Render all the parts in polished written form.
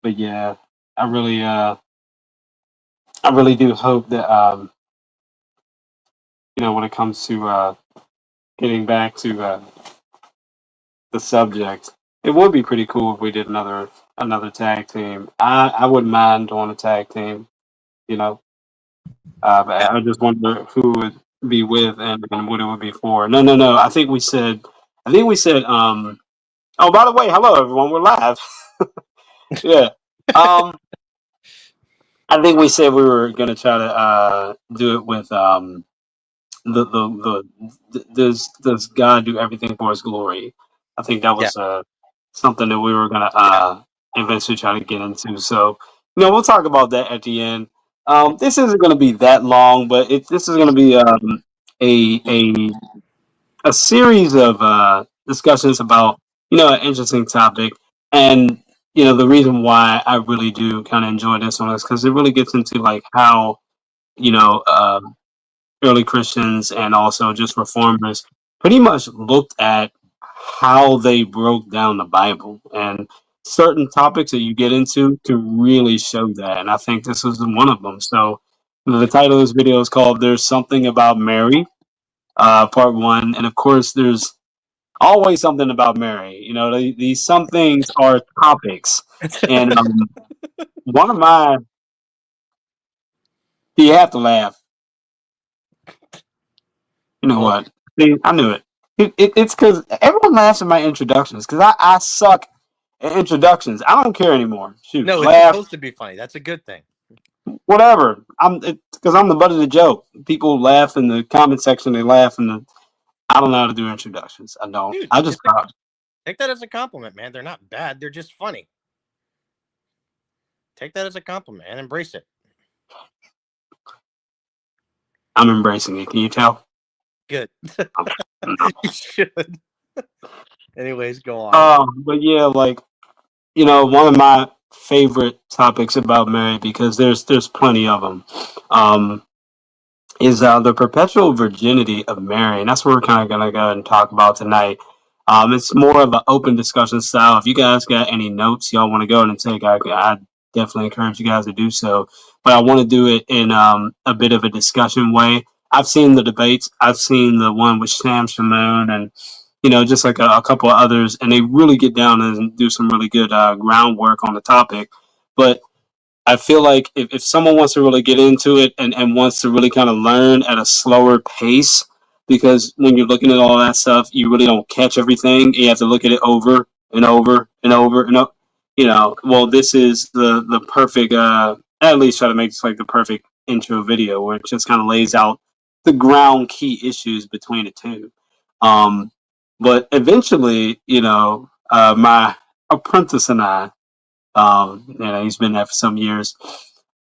but yeah, I really I really do hope that when it comes to getting back to the subject, it would be pretty cool if we did another tag team. I wouldn't mind doing a tag team, you know. But I just wonder who would be with and what it would be for. No, no, no. I think we said. Oh, by the way, hello everyone. We're live. Yeah. Um. I think we said we were gonna try to do it with does God do everything for His glory? I think that Yeah. was something that we were gonna eventually try to get into. So we'll talk about that at the end. This isn't gonna be that long, but this is gonna be a a a series of discussions about an interesting topic, and the reason why I really do kind of enjoy this one is because it really gets into like how you know. Early Christians and also just reformers pretty much looked at how they broke down the Bible and certain topics that you get into to really show that. And I think this is one of them. So the title of this video is called "There's Something About Mary," Part One, and of course, there's always something about Mary. These some things are topics, and one of my you have to laugh. You know Well, what? See, I knew it. It's because everyone laughs at my introductions because I suck at introductions. I don't care anymore. Shoot, no, it's laugh, supposed to be funny. That's a good thing. whatever. Because I'm the butt of the joke. People laugh in the comment section. They laugh in the. I don't know how to do introductions. I don't. Dude, I just talk. take that as a compliment, man. They're not bad. They're just funny. Take that as a compliment and embrace it. I'm embracing it. Can you tell? Good. Okay. No. You should. Anyways, go on. But yeah, like one of my favorite topics about Mary because there's plenty of them. Um, is the perpetual virginity of Mary, and that's what we're kind of gonna go and talk about tonight. It's more of an open discussion style. If you guys got any notes y'all want to go and take, I definitely encourage you guys to do so. But I want to do it in a bit of a discussion way. I've seen the debates. I've seen the one with Sam Shamoon and just like a couple of others, and they really get down and do some really good groundwork on the topic. But I feel like if someone wants to really get into it and wants to really kind of learn at a slower pace, because when you're looking at all that stuff, you really don't catch everything. You have to look at it over and over and over and over. Well, this is the perfect. At least try to make this like the perfect intro video where it just kind of lays out the ground key issues between the two. Um, but eventually, my apprentice and I he's been there for some years.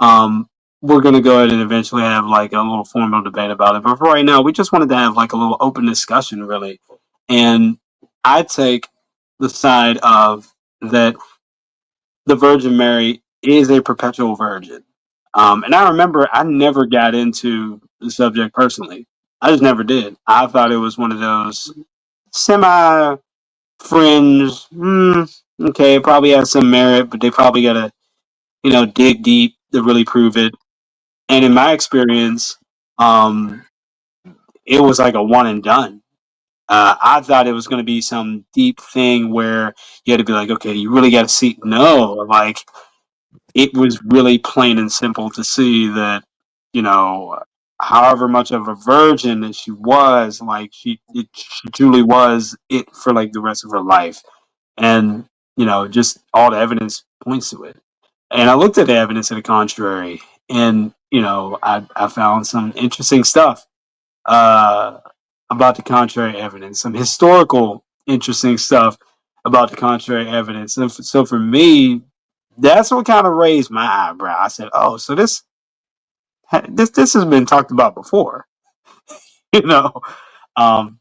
Um, we're gonna go ahead and eventually have like a little formal debate about it. But for right now, we just wanted to have like a little open discussion, really. And I take the side of that the Virgin Mary is a perpetual virgin. And I remember I never got into the subject personally. I just never did. I thought it was one of those semi fringe. Okay, it probably has some merit, but they probably got to dig deep to really prove it. And in my experience, um, it was like a one and done. I thought it was going to be some deep thing where you had to be like, okay, you really got to see. No, like it was really plain and simple to see that, you know, however much of a virgin that she was, like she truly was it for like the rest of her life. And, just all the evidence points to it. And I looked at the evidence to the contrary, and I found some interesting stuff uh, about the contrary evidence, some historical interesting stuff about the contrary evidence. And so for me, that's what kind of raised my eyebrow. I said, "Oh, so this has been talked about before," you know. Um,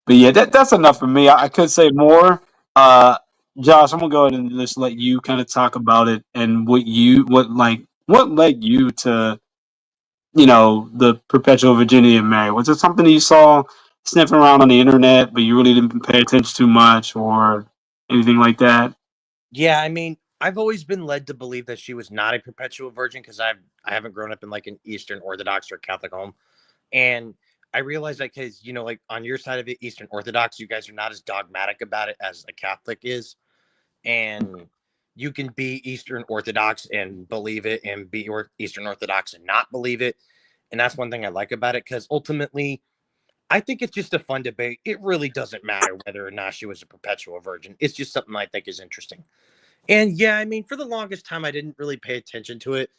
but yeah, that's enough for me. I could say more. Uh, Josh, I'm gonna go ahead and just let you kind of talk about it and what led you to the perpetual virginity of Mary. Was it something that you saw sniffing around on the internet, but you really didn't pay attention too much, or anything like that? Yeah, I mean, I've always been led to believe that she was not a perpetual virgin because I haven't grown up in like an Eastern Orthodox or Catholic home, and I realize that because like on your side of it, Eastern Orthodox, you guys are not as dogmatic about it as a Catholic is, and you can be Eastern Orthodox and believe it, and be Eastern Orthodox and not believe it, and that's one thing I like about it because ultimately I think it's just a fun debate. It really doesn't matter whether or not she was a perpetual virgin. It's just something I think is interesting. And yeah, I mean, for the longest time, I didn't really pay attention to it.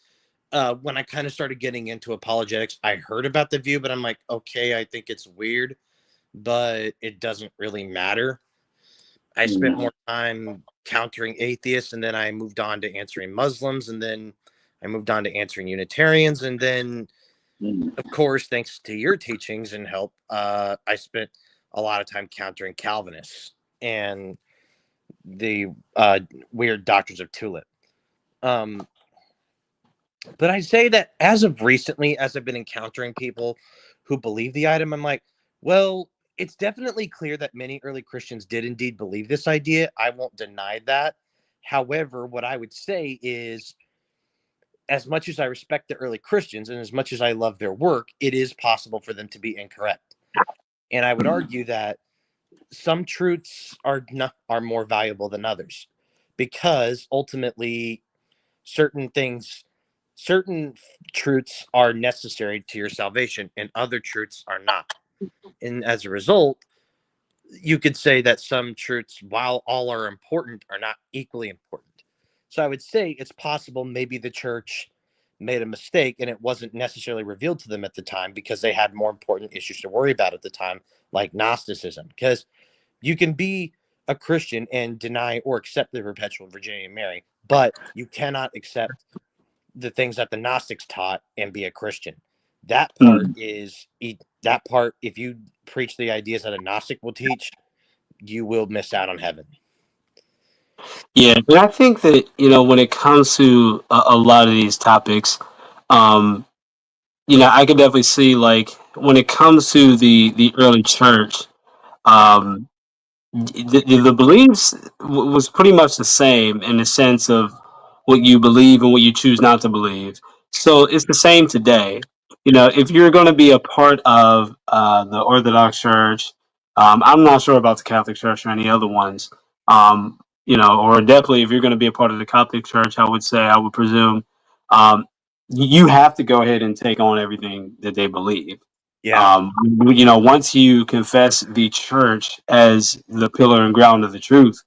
When I kind of started getting into apologetics, I heard about the view, but I'm like, okay, I think it's weird, but it doesn't really matter. I spent more time countering atheists, and then I moved on to answering Muslims, and then I moved on to answering Unitarians, and then of course, thanks to your teachings and help, I spent a lot of time countering Calvinists and the weird doctrines of tulip. But I say that as of recently, as I've been encountering people who believe the item, I'm like, well, it's definitely clear that many early Christians did indeed believe this idea. I won't deny that. However, what I would say is, as much as I respect the early Christians and as much as I love their work, it is possible for them to be incorrect. And I would argue that some truths are more valuable than others, because ultimately certain truths are necessary to your salvation and other truths are not. And as a result, you could say that some truths, while all are important, are not equally important. So I would say it's possible maybe the church made a mistake and it wasn't necessarily revealed to them at the time because they had more important issues to worry about at the time, like Gnosticism. Because you can be a Christian and deny or accept the perpetual virginity of Mary, but you cannot accept the things that the Gnostics taught and be a Christian. That part if you preach the ideas that a Gnostic will teach, you will miss out on heaven. Yeah, and I think that when it comes to a lot of these topics, um, I could definitely see like when it comes to the early church, um, the beliefs was pretty much the same in the sense of what you believe and what you choose not to believe. So it's the same today. If you're going to be a part of the Orthodox Church, I'm not sure about the Catholic Church or any other ones. Or definitely if you're going to be a part of the Catholic Church, I would presume, you have to go ahead and take on everything that they believe. Yeah. Once you confess the church as the pillar and ground of the truth,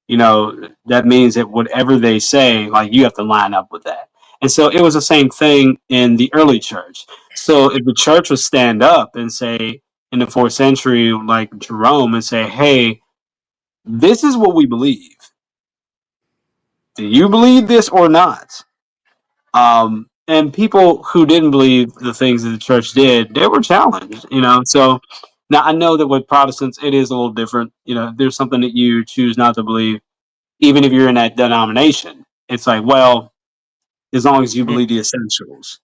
that means that whatever they say, like you have to line up with that. And so it was the same thing in the early church. So if the church would stand up and say in the fourth century, like Jerome, and say, hey, this is what we believe. Do you believe this or not? And people who didn't believe the things that the church did, they were challenged, So now I know that with Protestants, it is a little different. There's something that you choose not to believe, even if you're in that denomination. It's like, well, as long as you believe the essentials.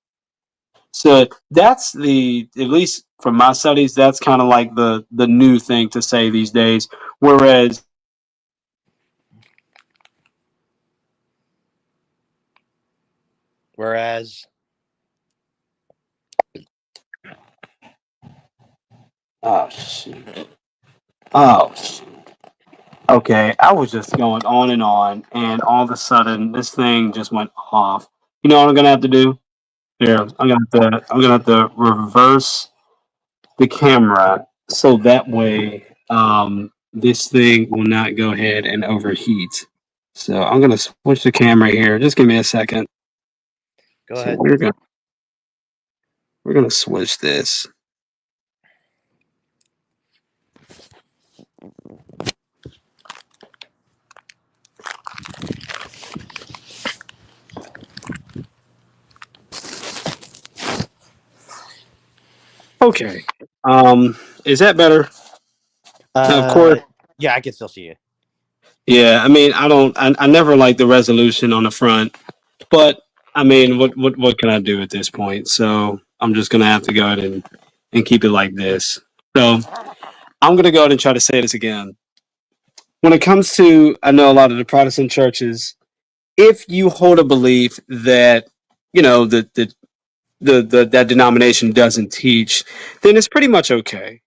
So that's at least from my studies, that's kind of like the new thing to say these days. Whereas oh shoot. Oh shoot. Okay, I was just going on, and all of a sudden this thing just went off. You know what I'm gonna have to do? Here, I'm gonna have to reverse the camera so that way this thing will not go ahead and overheat. So I'm gonna switch the camera here. Just give me a second. Go So ahead. we're gonna switch this. Okay. Is that better? Of course. Yeah, I can still see you. Yeah. I mean, I never like the resolution on the front, but I mean, what can I do at this point? So I'm just gonna have to go ahead and keep it like this. So I'm gonna go ahead and try to say this again. When it comes to, I know a lot of the Protestant churches, if you hold a belief that that denomination doesn't teach, then it's pretty much okay.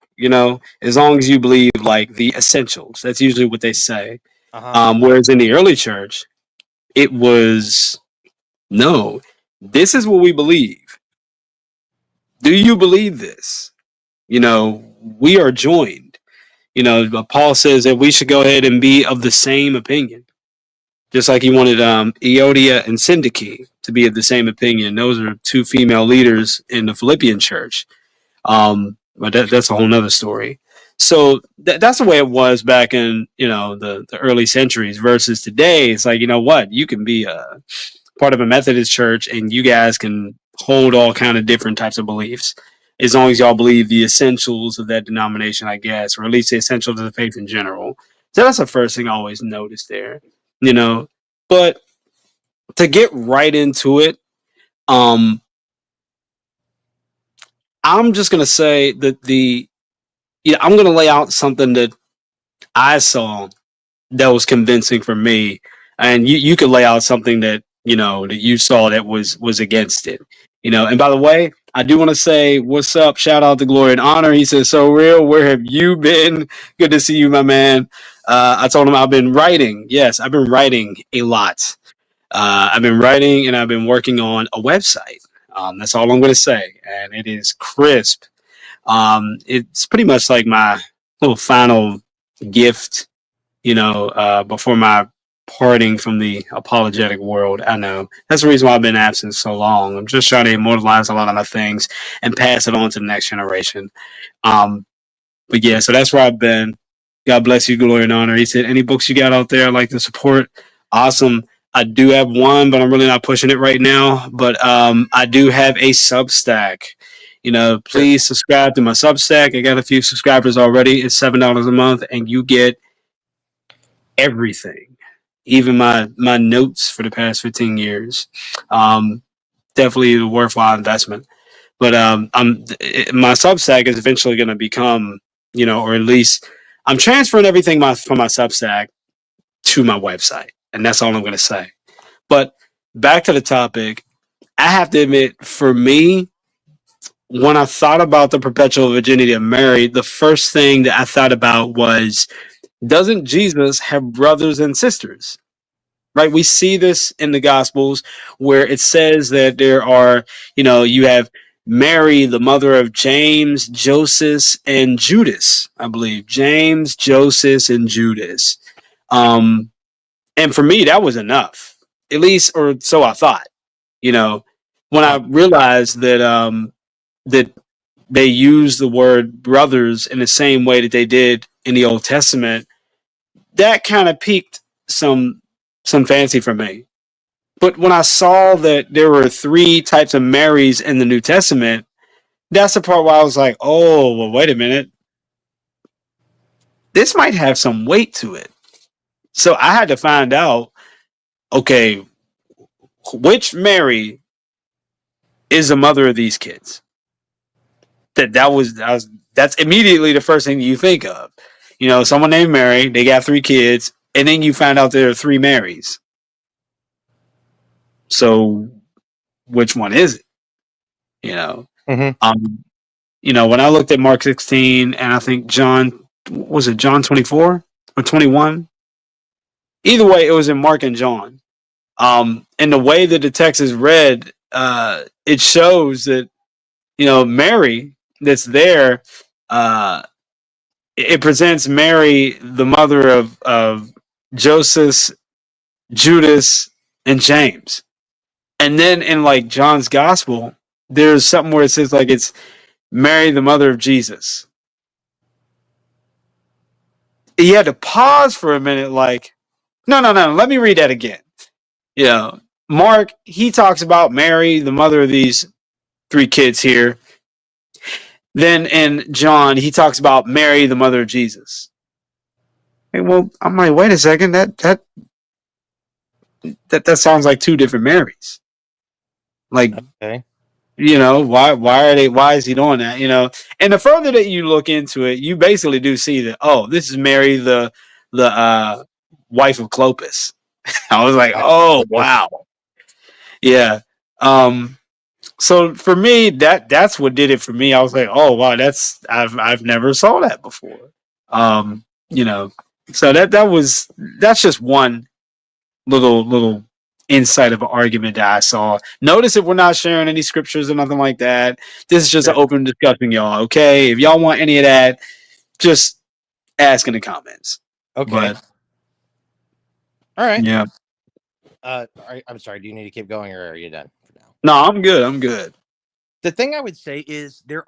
As long as you believe like the essentials. That's usually what they say. Uh-huh. Whereas in the early church, it was no. This is what we believe. Do you believe this? We are joined. But Paul says that we should go ahead and be of the same opinion. Just like he wanted Eodia and Syntyche to be of the same opinion. Those are two female leaders in the Philippian church. But that's a whole nother story. So that's the way it was back in the early centuries versus today. It's like, what, you can be a part of a Methodist church and you guys can hold all kind of different types of beliefs as long as y'all believe the essentials of that denomination, I guess, or at least the essentials of the faith in general. So that's the first thing I always noticed there. But to get right into it, I'm just gonna say that I'm gonna lay out something that I saw that was convincing for me, and you could lay out something that that you saw that was against it. And by the way, I do want to say what's up. Shout out to Glory and Honor. He says, "So real, where have you been? Good to see you, my man." I told him I've been writing. Yes, I've been writing a lot. I've been writing and I've been working on a website. That's all I'm going to say, and it is crisp. It's pretty much like my little final gift, before my parting from the apologetic world. I know that's the reason why I've been absent so long. I'm just trying to immortalize a lot of my things and pass it on to the next generation. But yeah, so that's where I've been. God bless you, Glory and Honor. He said, any books you got out there I'd like to support? Awesome. I do have one, but I'm really not pushing it right now. But I do have a Substack. Please subscribe to my Substack. I got a few subscribers already. It's $7 a month, and you get everything, even my notes for the past 15 years. Definitely a worthwhile investment. But my Substack is eventually going to become, or at least I'm transferring everything from my Substack to my website, and that's all I'm going to say. But back to the topic, I have to admit, for me, when I thought about the perpetual virginity of Mary, the first thing that I thought about was, doesn't Jesus have brothers and sisters? Right? We see this in the Gospels where it says that there are, you have Mary, the mother of James, Joseph, and Judas, I believe. James, Joseph, and Judas. And for me, that was enough, at least, or so I thought. When I realized that they use the word brothers in the same way that they did in the Old Testament, that kind of piqued some fancy for me. But when I saw that there were 3 types of Marys in the New Testament, that's the part where I was like, oh, well, wait a minute. This might have some weight to it. So I had to find out, okay, which Mary is the mother of these kids? That's immediately the first thing you think of. Someone named Mary, they got 3 kids, and then you find out there are 3 Marys. So which one is it? Mm-hmm. When I looked at Mark 16 and I think John 24 or 21? Either way, it was in Mark and John. And the way that the text is read, it shows that, Mary that's there, it presents Mary, the mother of Joseph, Judas, and James. And then in like John's gospel, there's something where it says like it's Mary, the mother of Jesus. You had to pause for a minute, like, no, let me read that again. Mark, he talks about Mary, the mother of these 3 kids here. Then in John, he talks about Mary, the mother of Jesus. Hey, well, I'm like, wait a second, that sounds like 2 different Marys. Like, okay. Why is he doing that? And the further that you look into it, you basically do see that, oh, this is Mary, the wife of Clopas. I was like, oh wow, yeah. Um, so for me, that's what did it for me. I was like, oh wow, I've never saw that before. You know, so that's just one little insight of an argument that I saw. Notice that we're not sharing any scriptures or nothing like that. This is just an Sure. open discussion, y'all. Okay, if y'all want any of that, just ask in the comments. Okay. But All right. yeah, I'm sorry. Do you need to keep going, or are you done for now? no, I'm good. I'm good. The thing I would say is there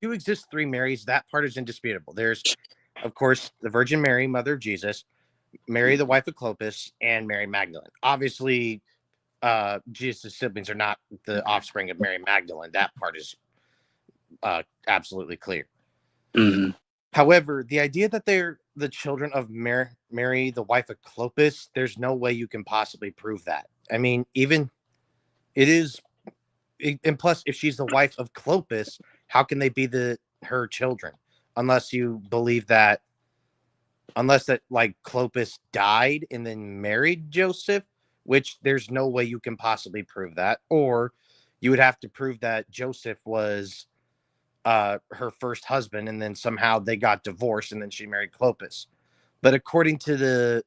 do exist three Marys. That part is indisputable. There's, of course, the Virgin Mary, mother of Jesus, Mary, the wife of Clopas, and Mary Magdalene. Obviously, Jesus' siblings are not the offspring of Mary Magdalene. That part is absolutely clear. Mm-hmm. However, the idea that they're the children of Mary, the wife of Clopas, there's no way you can possibly prove that. I mean, even it is, and plus, if she's the wife of Clopas, how can they be her children? Unless you believe that, unless that like Clopas died and then married Joseph, which there's no way you can possibly prove that, or you would have to prove that Joseph was her first husband, and then somehow they got divorced, and then she married Clopas. But according to the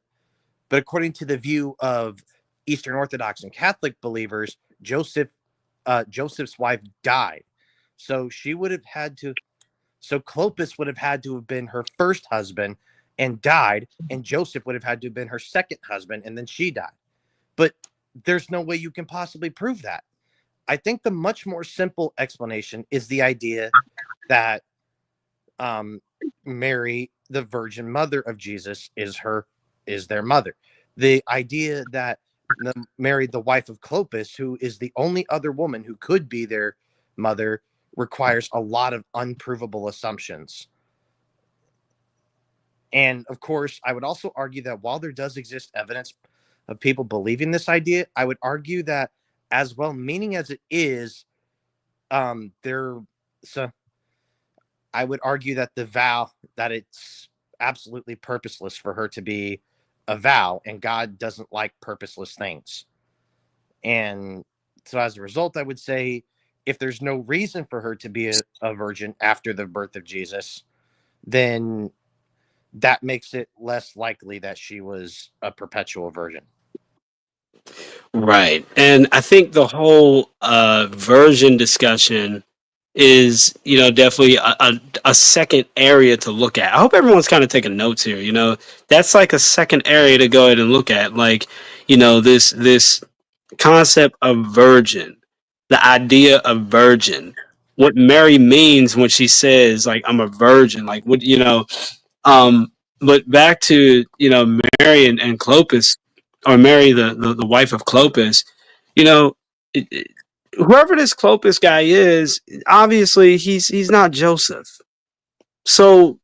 view of Eastern Orthodox and Catholic believers, Joseph's wife died, so she would have had to. So Clopas would have had to have been her first husband and died, and Joseph would have had to have been her second husband, and then she died. But there's no way you can possibly prove that. I think the much more simple explanation is the idea that Mary, the Virgin Mother of Jesus, is their mother. The idea that Mary, the wife of Clopas, who is the only other woman who could be their mother, requires a lot of unprovable assumptions. And of course, I would also argue that while there does exist evidence of people believing this idea, I would argue that, as well meaning as it is, there so I would argue that that it's absolutely purposeless for her to be a vow, and God doesn't like purposeless things. And so as a result, I would say if there's no reason for her to be a virgin after the birth of Jesus, then that makes it less likely that she was a perpetual virgin. Right. And I think the whole version discussion is, definitely a second area to look at. I hope everyone's kind of taking notes here. That's like a second area to go ahead and look at. Like, this concept of virgin, the idea of virgin, what Mary means when she says, like, I'm a virgin, like, but back to, Mary and Clopas, or Mary, the wife of Clopas, you know, whoever this Clopas guy is, obviously he's not Joseph. So,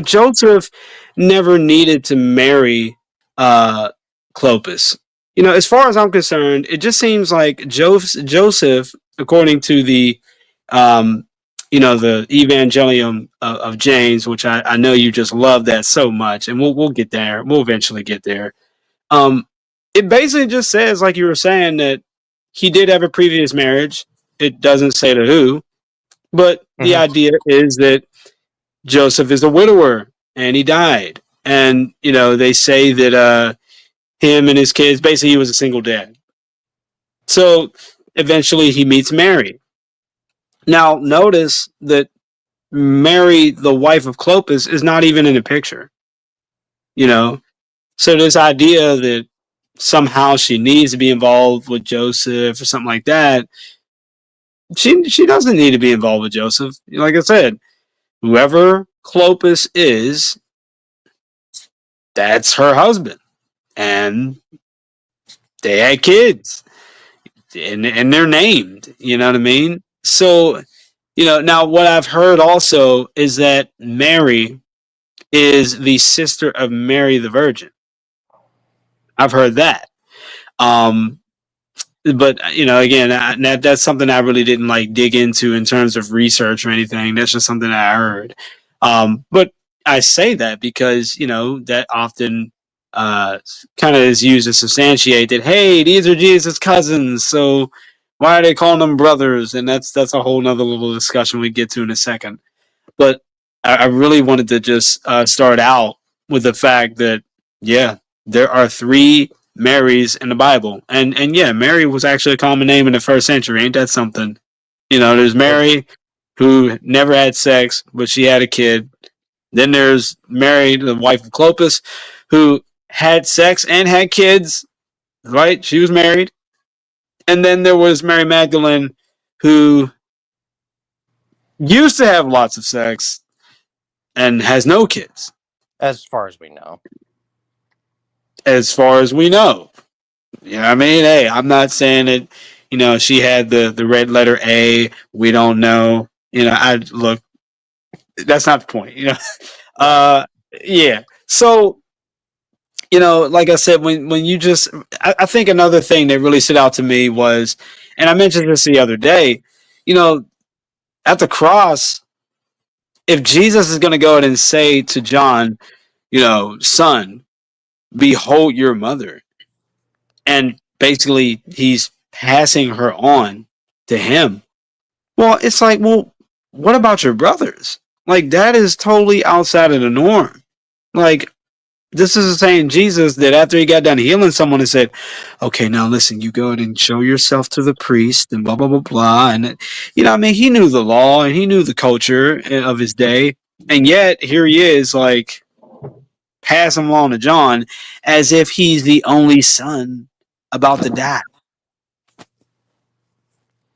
Joseph never needed to marry Clopas. As far as I'm concerned, it just seems like Joseph, according to um, the Evangelium of James, which I know you just love that so much, and we'll get there. We'll eventually get there. Um, it basically just says, like you were saying, that he did have a previous marriage. It doesn't say to who, but the Mm-hmm. idea is that Joseph is a widower and he died. And, they say that him and his kids, basically, he was a single dad. So eventually he meets Mary. Now, notice that Mary, the wife of Clopas, is not even in the picture. So this idea that somehow she needs to be involved with Joseph or something like that, she doesn't need to be involved with Joseph. Like I said, whoever Clopas is, that's her husband, and they had kids, and they're named. You know what I mean? So, now what I've heard also is that Mary is the sister of Mary the Virgin. I've heard that. Um, but again, that's something I really didn't like dig into in terms of research or anything. That's just something that I heard. But I say that because that often kind of is used to substantiate that, hey, these are Jesus' cousins, so why are they calling them brothers? And that's a whole nother little discussion we get to in a second. But I really wanted to just start out with the fact that, yeah, there are three Marys in the Bible. And yeah, Mary was actually a common name in the first century. Ain't that something? You know, there's Mary who never had sex, but she had a kid. Then there's Mary, the wife of Clopas, who had sex and had kids, right? She was married. And then there was Mary Magdalene, who used to have lots of sex and has no kids, as far as we know. as far as we know. You know what I mean? Hey, I'm not saying that, you know, she had the red letter A. We don't know. You know, I look, that's not the point, you know. Uh yeah. So, you know, like I said, when you just I think another thing that really stood out to me was, and I mentioned this the other day, you know, at the cross, if Jesus is gonna go ahead and say to John, you know, son, behold your mother, and basically he's passing her on to him. Well, it's like, well, what about your brothers? Like, that is totally outside of the norm. Like, this is saying Jesus that after he got done healing someone and said, okay, now listen, you go ahead and show yourself to the priest and blah, blah, blah, blah. And, you know, I mean, he knew the law and he knew the culture of his day. And yet, here he is, like, passing along to John as if he's the only son about to die.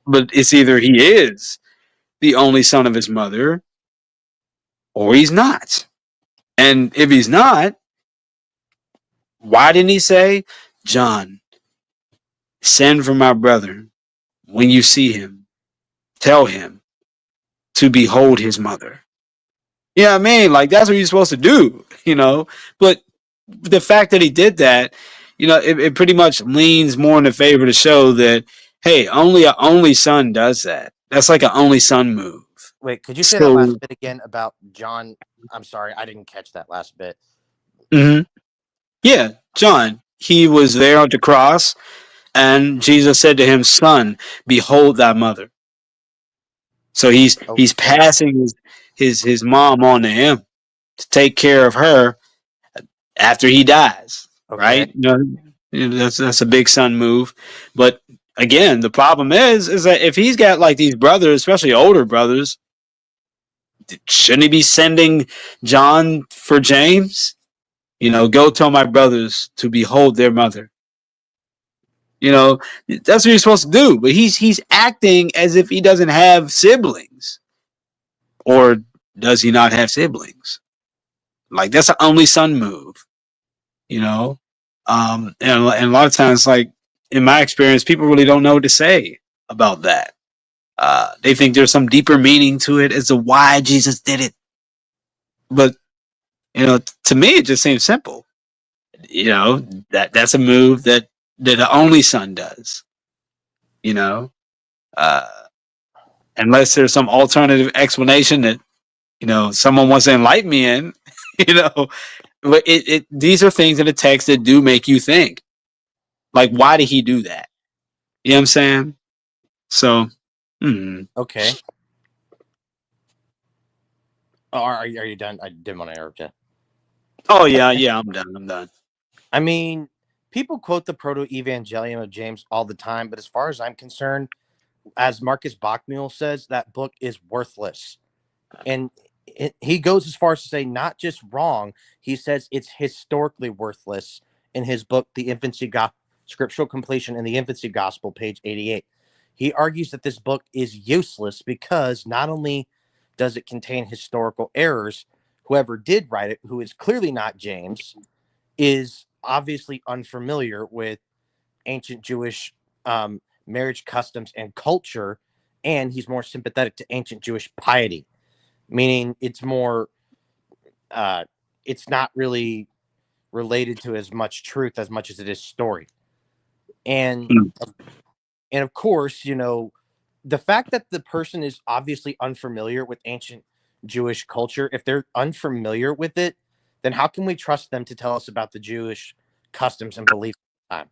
But it's either he is the only son of his mother or he's not. And if he's not, why didn't he say, John, send for my brother. When you see him, tell him to behold his mother. You know what I mean? Like, that's what you're supposed to do, you know? But the fact that he did that, you know, it pretty much leans more in the favor to show that, hey, only an only son does that. That's like an only son move. Wait, could you say that So, last bit again about John? I'm sorry, I didn't catch that last bit. mhm. Yeah, John, he was there at the cross, and Jesus said to him, son, behold thy mother. So he's Okay. passing his mom on to him to take care of her after he dies, Okay. right? You know, that's a big son move. But again, the problem is that if he's got like these brothers, especially older brothers, shouldn't he be sending John for James? You know, go tell my brothers to behold their mother. You know, that's what you're supposed to do. But he's acting as if he doesn't have siblings, or does he not have siblings? Like, that's an only son move. You know, and a lot of times, like in my experience, people really don't know what to say about that. They think there's some deeper meaning to it as to why Jesus did it, but you know, to me, it just seems simple. You know, that's a move that the only son does. You know, uh, unless there's some alternative explanation that, you know, someone wants to enlighten me in. You know, but it these are things in the text that do make you think. Like, why did he do that? You know what I'm saying? So, Okay. Oh, are you done? I didn't want to interrupt you. oh yeah, yeah, I'm done. I'm done. I mean, people quote the Proto-Evangelium of James all the time, but as far as I'm concerned, as Marcus Bachmule says, that book is worthless. And he goes as far as to say not just wrong, he says it's historically worthless in his book, The Infancy Scriptural Completion in the Infancy Gospel, page 88. He argues that this book is useless because not only does it contain historical errors, whoever did write it, who is clearly not James, is obviously unfamiliar with ancient Jewish marriage customs and culture, and he's more sympathetic to ancient Jewish piety, meaning it's more, uh, it's not really related to as much truth as much as it is story. And Mm. and of course, you know, the fact that the person is obviously unfamiliar with ancient Jewish culture, if they're unfamiliar with it, then how can we trust them to tell us about the Jewish customs and beliefs at the time?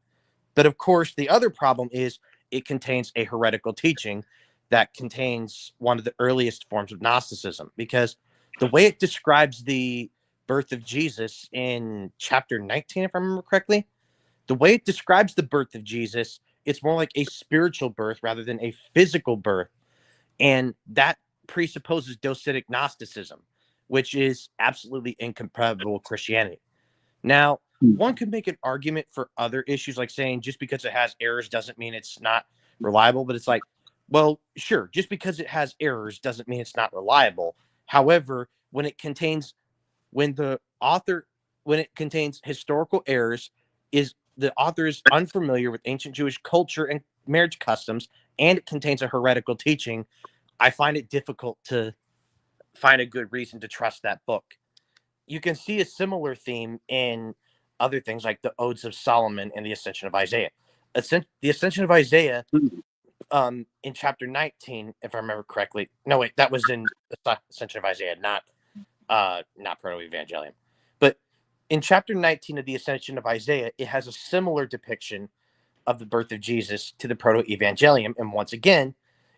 But of course, the other problem is it contains a heretical teaching that contains one of the earliest forms of Gnosticism, because the way it describes the birth of Jesus in chapter 19, if I remember correctly, the way it describes the birth of Jesus, it's more like a spiritual birth rather than a physical birth. And that presupposes Docetic Gnosticism, which is absolutely incompatible with Christianity. Now, one could make an argument for other issues, like saying just because it has errors doesn't mean it's not reliable. But it's like, well, sure, just because it has errors doesn't mean it's not reliable. However, when the author when it contains historical errors, is the author is unfamiliar with ancient Jewish culture and marriage customs, and it contains a heretical teaching, I find it difficult to find a good reason to trust that book. You can see a similar theme in other things like the Odes of Solomon and the Ascension of Isaiah. The Ascension of Isaiah, in chapter 19, if I remember correctly. No, wait, that was in the Ascension of Isaiah, not Proto-Evangelium. But in chapter 19 of the Ascension of Isaiah, it has a similar depiction of the birth of Jesus to the Proto-Evangelium. And once again,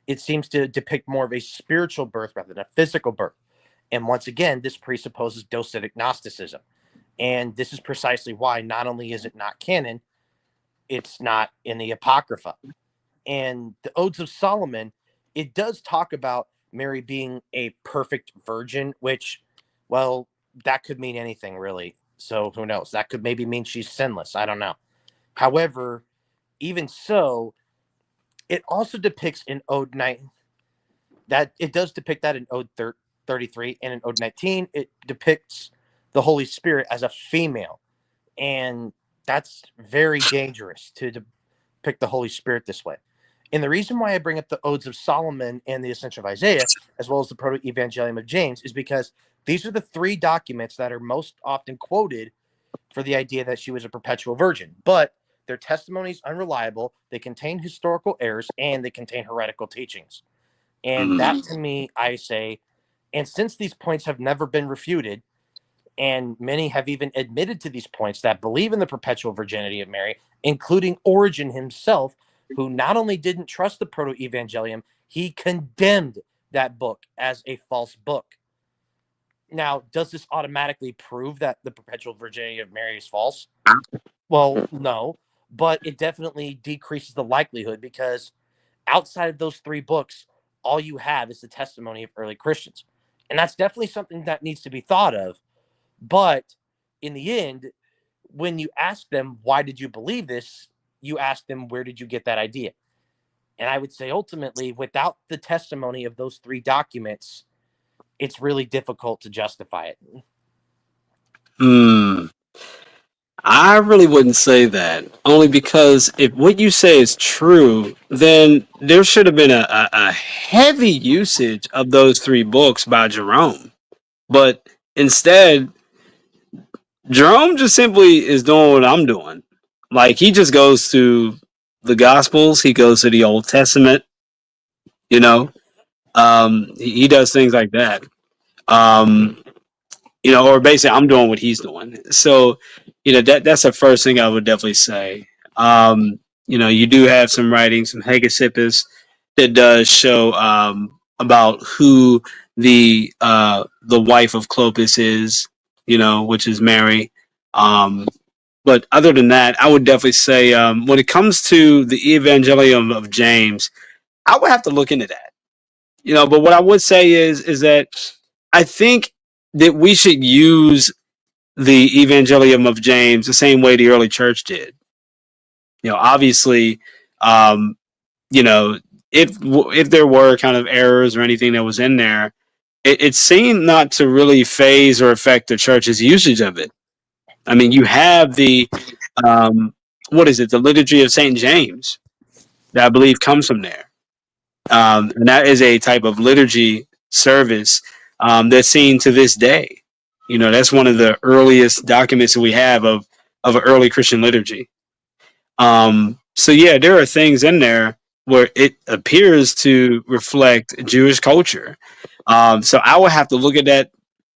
it seems to depict more of a spiritual birth rather than a physical birth. And once again, this presupposes Docetic Gnosticism. And this is precisely why not only is it not canon, it's not in the Apocrypha. And the Odes of Solomon, it does talk about Mary being a perfect virgin, which, well, that could mean anything, really. So who knows? That could maybe mean she's sinless. I don't know. However, even so, it also depicts in Ode 9 that it does depict that in Ode 33, and in Ode 19, it depicts the Holy Spirit as a female. And that's very dangerous to depict the Holy Spirit this way. And the reason why I bring up the Odes of Solomon and the Ascension of Isaiah, as well as the Proto-Evangelium of James, is because these are the three documents that are most often quoted for the idea that she was a perpetual virgin. But their testimony is unreliable, they contain historical errors, and they contain heretical teachings. And that, to me, I say, and since these points have never been refuted, and many have even admitted to these points that believe in the perpetual virginity of Mary, including Origen himself, who not only didn't trust the Proto-Evangelium, he condemned that book as a false book. Now, does this automatically prove that the perpetual virginity of Mary is false? Well, no, but it definitely decreases the likelihood, because outside of those three books, all you have is the testimony of early Christians. And that's definitely something that needs to be thought of. But in the end, when you ask them, why did you believe this? You ask them, where did you get that idea? And I would say, ultimately, without the testimony of those three documents, it's really difficult to justify it. I really wouldn't say that, only because if what you say is true, then there should have been a heavy usage of those three books by Jerome. But instead, Jerome just simply is doing what I'm doing. Like, he just goes to the Gospels, he goes to the Old Testament, you know, he does things like that. Um, or basically I'm doing what he's doing. So, that's the first thing I would definitely say. You do have some writings from Hegesippus that does show about who the wife of Clopas is, which is Mary. But other than that, I would definitely say when it comes to the Evangelium of James, I would have to look into that. But what I would say is that I think that we should use the Evangelium of James the same way the early church did. Obviously, um, if there were kind of errors or anything that was in there, it seemed not to really phase or affect the church's usage of it. I mean, you have the what is it? The Liturgy of Saint James, that I believe comes from there, and that is a type of liturgy service that's seen to this day. That's one of the earliest documents that we have of an early Christian liturgy. So yeah, there are things in there where it appears to reflect Jewish culture. So I would have to look at that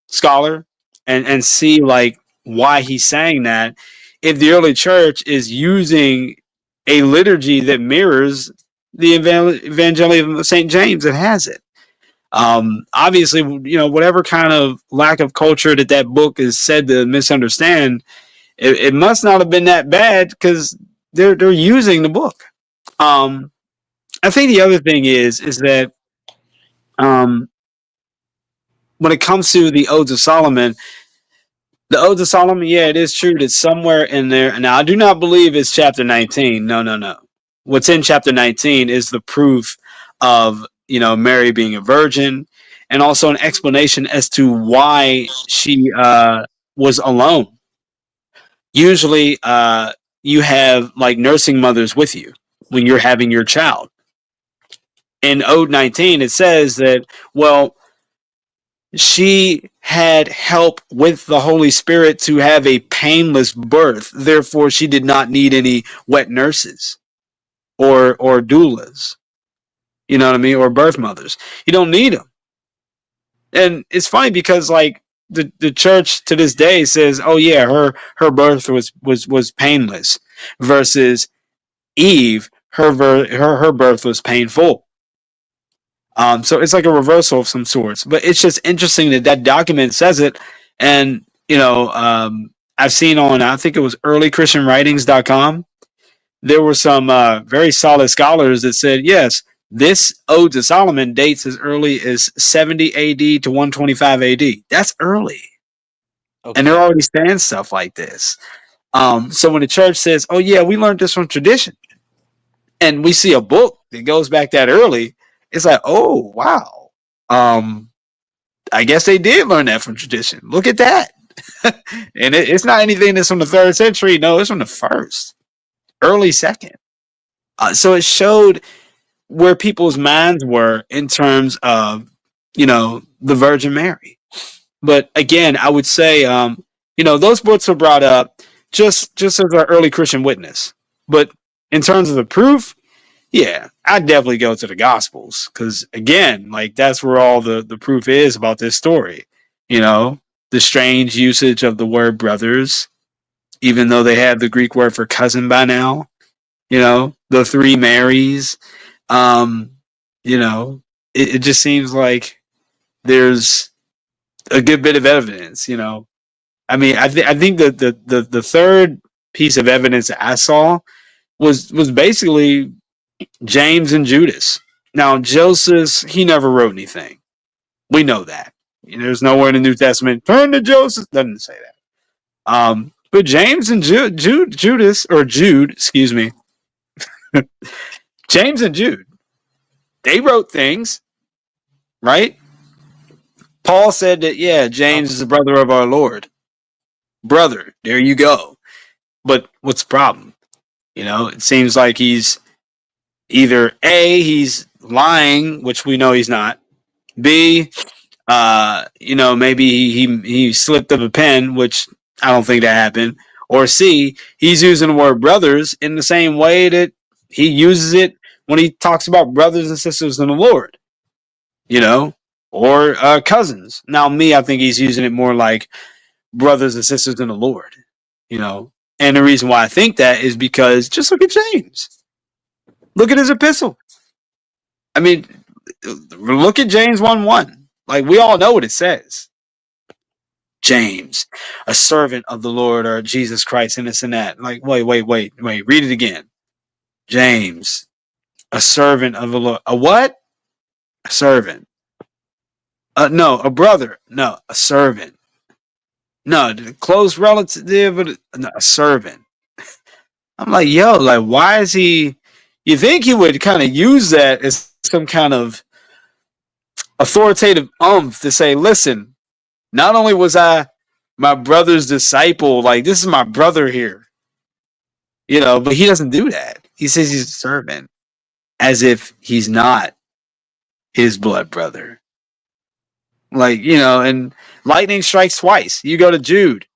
scholar and see like why he's saying that. If the early church is using a liturgy that mirrors the Evangelium of St. James, it has it. Obviously, whatever kind of lack of culture that book is said to misunderstand, it must not have been that bad because they're using the book. I think the other thing is that when it comes to the Odes of Solomon, yeah, it is true that somewhere in there. Now, I do not believe it's chapter 19. No. What's in chapter 19 is the proof of Mary being a virgin, and also an explanation as to why she was alone. Usually, you have like nursing mothers with you when you're having your child. In Ode 19, it says that, well, she had help with the Holy Spirit to have a painless birth. Therefore, she did not need any wet nurses or doulas. You know what I mean? Or birth mothers. You don't need them. And it's funny because like the church to this day says, oh yeah, her birth was painless, versus Eve, her birth was painful. So it's like a reversal of some sorts, but it's just interesting that document says it. And, I've seen on, I think it was earlychristianwritings.com, there were some very solid scholars that said, yes, this Ode to Solomon dates as early as 70 AD to 125 AD. That's early. Okay. And they're already saying stuff like this. So when the church says, oh yeah, we learned this from tradition, and we see a book that goes back that early, it's like, oh wow. I guess they did learn that from tradition. Look at that. And it's not anything that's from the 3rd century. No, it's from the 1st, early 2nd. So it showed where people's minds were in terms of, the Virgin Mary. But again, I would say, those books were brought up just as an early Christian witness. But in terms of the proof, yeah, I'd definitely go to the Gospels, because again, like that's where all the proof is about this story. The strange usage of the word brothers, even though they have the Greek word for cousin by now. The 3 Marys. It just seems like there's a good bit of evidence. I mean, I think that the third piece of evidence that I saw was basically James and Judas. Now, Joseph, he never wrote anything. We know that. There's nowhere in the New Testament, turn to Joseph. Doesn't say that. But James and Jude, excuse me. James and Jude, they wrote things, right? Paul said that, yeah, James is a brother of our Lord. Brother, there you go. But what's the problem? It seems like he's either A, he's lying, which we know he's not. B, maybe he slipped up a pen, which I don't think that happened. Or C, he's using the word brothers in the same way that he uses it when he talks about brothers and sisters in the Lord, or cousins. Now, I think he's using it more like brothers and sisters in the Lord, And the reason why I think that is because just look at James. Look at his epistle. I mean, look at James 1:1. Like, we all know what it says. James, a servant of the Lord, or Jesus Christ, and this and that. Like, wait. Read it again. James, a servant of the Lord. A what? A servant. No, a brother. No, a servant. No, close relative, no, a servant. I'm like, yo, like, why is he? You think he would kind of use that as some kind of authoritative to say, listen, not only was I my brother's disciple, like, this is my brother here, but he doesn't do that. He says he's a servant, as if he's not his blood brother. Like, and lightning strikes twice. You go to Jude.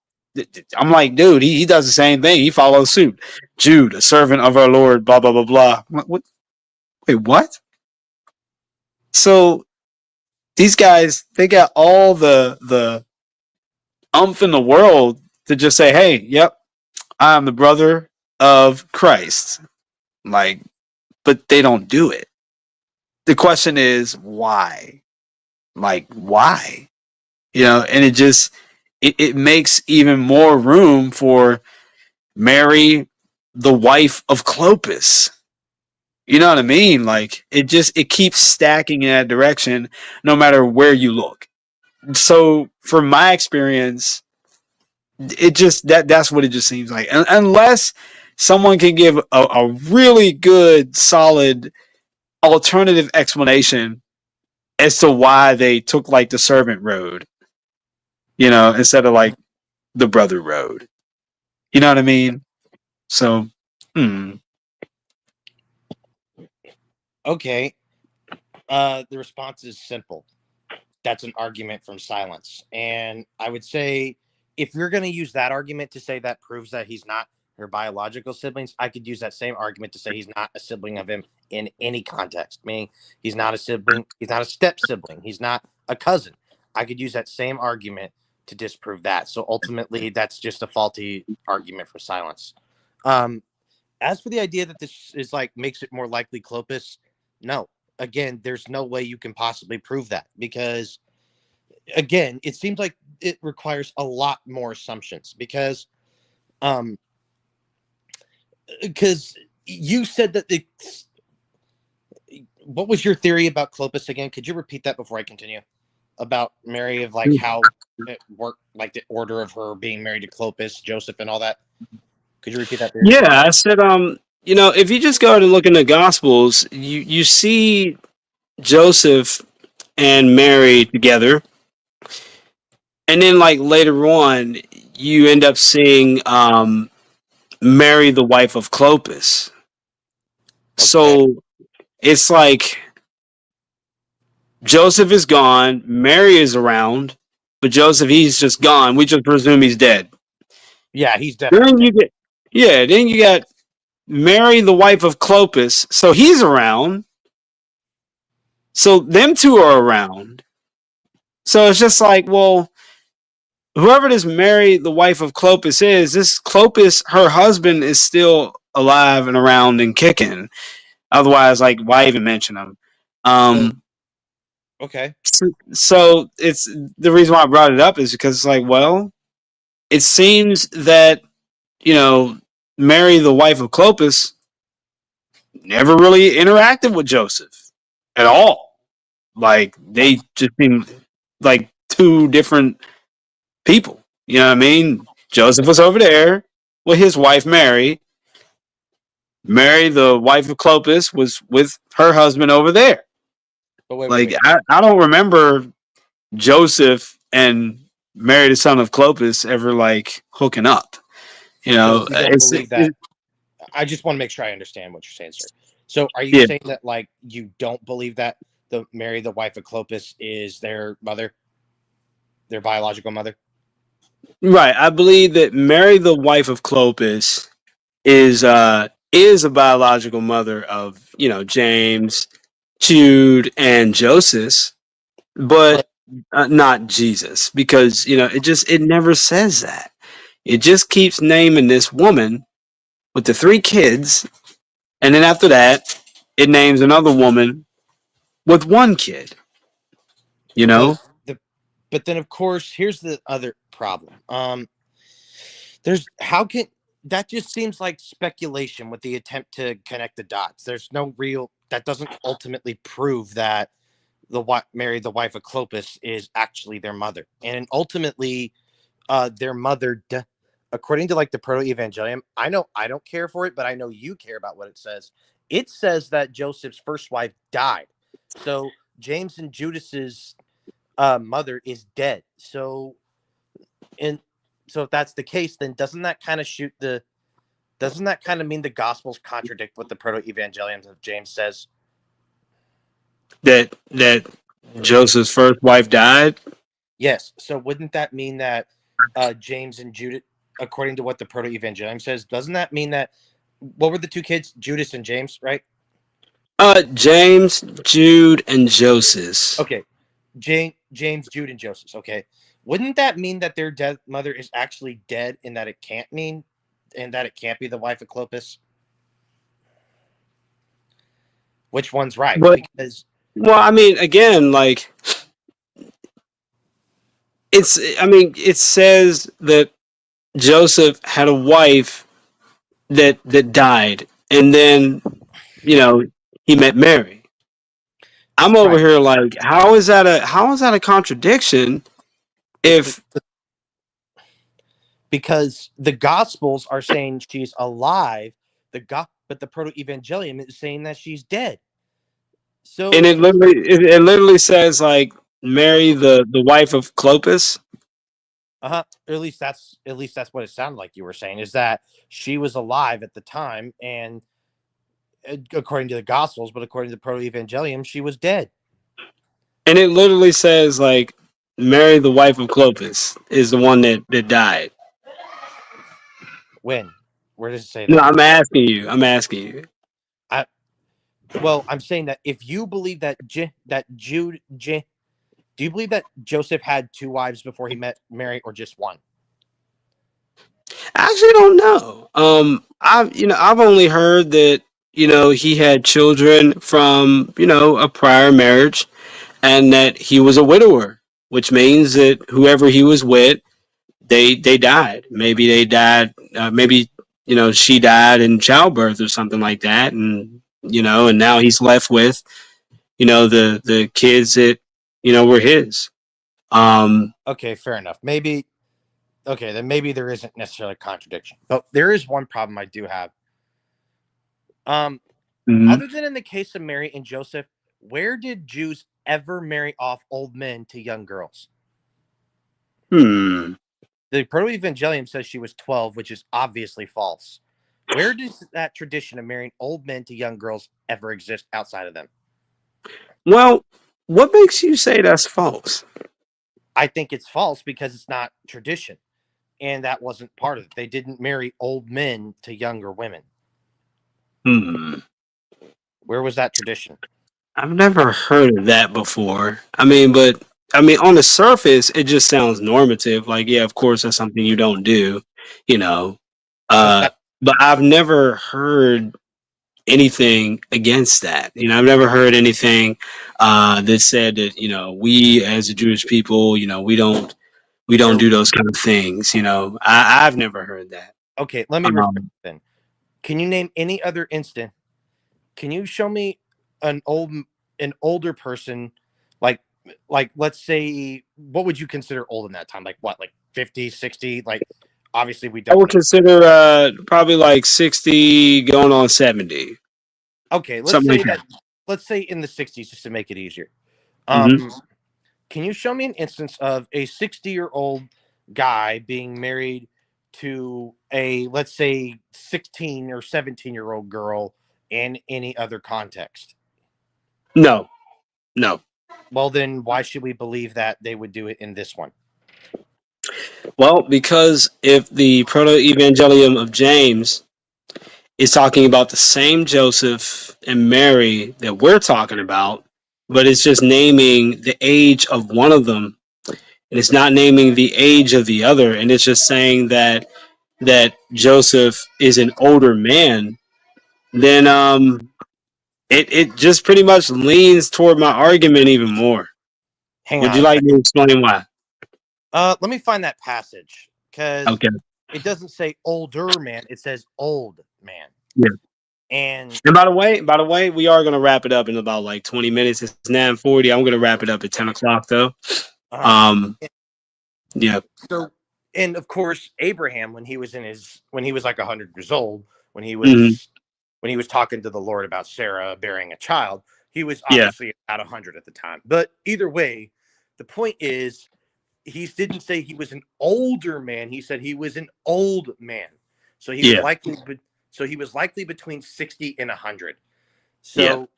I'm like, dude, he does the same thing. He follows suit. Jude, a servant of our Lord, blah, blah, blah, blah. What? Wait, what? So these guys, they got all the umph in the world to just say, "Hey, yep, I am the brother of Christ." Like, but they don't do it. The question is why? Like, why? And it makes even more room for Mary, the wife of Clopas. You know what I mean? Like, it keeps stacking in that direction no matter where you look. So from my experience, it just that's what it just seems like. Unless someone can give a really good, solid alternative explanation as to why they took like the servant road, instead of like the brother road. You know what I mean? So, Okay. The response is simple. That's an argument from silence. And I would say if you're going to use that argument to say that proves that he's not her biological siblings, I could use that same argument to say he's not a sibling of him in any context. Meaning he's not a sibling, he's not a step sibling, he's not a cousin. I could use that same argument to disprove that. So ultimately, that's just a faulty argument for silence. Um, as for the idea that this is like makes it more likely Clopas, no. Again, there's no way you can possibly prove that because again, it seems like it requires a lot more assumptions um because you said that the what was your theory about Clopas again? Could you repeat that before I continue? About Mary of like how it worked, like the order of her being married to Clopas, Joseph, and all that. Could you repeat that theory? yeah, I said, if you just go to look in the Gospels, you see Joseph and Mary together, and then like later on, you end up seeing Mary, the wife of Clopas. Okay. So it's like Joseph is gone, Mary is around, but Joseph, he's just gone. We just presume he's dead. Yeah, he's definitely Then dead. you get, yeah, then you got Mary, the wife of Clopas. So he's around. So them two are around. So it's just like, well, whoever this Mary, the wife of Clopas is, this Clopas, her husband is still alive and around and kicking. Otherwise, like, why even mention him? Okay. So it's the reason why I brought it up is because it's like, well, it seems that Mary, the wife of Clopas, never really interacted with Joseph at all. Like they just seem like two different people. You know what I mean? Joseph was over there with his wife Mary. Mary, the wife of Clopas, was with her husband over there. But wait, Like I don't remember Joseph and Mary, the son of Clopas, ever like hooking up. So you don't believe that? It, I just want to make sure I understand what you're saying, sir. So are you yeah, saying that like you don't believe that the Mary, the wife of Clopas, is their mother, their biological mother? right. I believe that Mary, the wife of Clopas, is a biological mother of James, Jude, and Joseph, but But not Jesus, because it never says that. It just keeps naming this woman with the three kids, and then after that, it names another woman with one kid. You but know, the but then of course here's the other problem. There's how can that just seems like speculation with the attempt to connect the dots. There's no real that doesn't ultimately prove that the Mary, the wife of Clopas, is actually their mother, and ultimately, their mother, according to like the Proto Evangelium. I know I don't care for it, but I know you care about what it says. It says that Joseph's first wife died, so James and Judas's mother is dead. So, and so if that's the case, then doesn't that kind of mean the Gospels contradict what the Proto Evangelium of James says? that Joseph's first wife died. Yes. So wouldn't that mean that James and Judas, according to what the Proto Evangelium says, doesn't that mean that what were the two kids, Judas and James, right? James, Jude, and Joseph. Okay, James, Jude, and Joseph. Okay, Wouldn't that mean that their dead mother is actually dead, and that it can't be the wife of Clopas? Which one's right? But Because well, I mean, again, like it says that Joseph had a wife that died, and then you know he met Mary. I'm over right, here like, how is that a contradiction? because If because the Gospels are saying she's alive, but the Proto-Evangelium is saying that she's dead. and So, it literally says like Mary, the wife of Clopas. at least that's what it sounded like you were saying, is that she was alive at the time, and according to the Gospels, but according to the Proto-Evangelium, she was dead. And it literally says like Mary, the wife of Clopas, is the one that died. When? Where does it say No, that? I'm asking you. I'm asking you. I Well, I'm saying that if you believe that Jude do you believe that Joseph had two wives before he met Mary, or just one? I actually don't know. I've only heard that he had children from a prior marriage, and that he was a widower, which means that whoever he was with, they died. Maybe they died. Maybe she died in childbirth or something like that, and now he's left with the kids that were his. Um, Okay, fair enough. Maybe okay, then maybe there isn't necessarily a contradiction. But there is one problem I do have. Um, mhm. Other than in the case of Mary and Joseph, where did Jews ever marry off old men to young girls? Hmm. The Proto-Evangelium says she was 12, which is obviously false. Where does that tradition of marrying old men to young girls ever exist outside of them? Well, what makes you say that's false? I think it's false because it's not tradition, and that wasn't part of it. They didn't marry old men to younger women. Hmm. Where was that tradition? I've never heard of that before. I mean, on the surface, it just sounds normative. Like, yeah, of course, that's something you don't do, you know. But Uh, that but I've never heard anything against that. I've never heard anything that said that we as a Jewish people, we don't there. do those kind of things. I've never heard that. Okay, let me rephrase Um, then. Can you name any other instant? Can you show me an old an older person, like let's say, what would you consider old in that time? Like what, like 50, 60? Like obviously we I don't would know. consider probably like 60 going on 70, Okay, something like that. let's say in the 60s, just to make it easier. Hmm. Um can you show me an instance of a 60-year-old guy being married to a, let's say, 16 or 17-year-old girl in any other context? No, no. Well, then why should we believe that they would do it in this one? Well, because if the Proto-Evangelium of James is talking about the same Joseph and Mary that we're talking about, but it's just naming the age of one of them, and it's not naming the age of the other, and it's just saying that Joseph is an older man, then it just pretty much leans toward my argument even more. Hang Would on you a like me second. to explain why? Let me find that passage, because Okay. it doesn't say older man; it says old man. Yeah. And And by the way, we are gonna wrap it up in about like 20 minutes. It's 9:40. I'm gonna wrap it up at 10 o'clock though. uh, Um, yeah. so, and of course, Abraham, when he was like 100 years old, when he Hmm. was when he was talking to the Lord about Sarah bearing a child, he was Yeah. obviously at 100 at the time. But either way, the point is, he didn't say he was an older man. He said he was an old man. So he was Yeah. likely, between 60 and 100. Yeah. So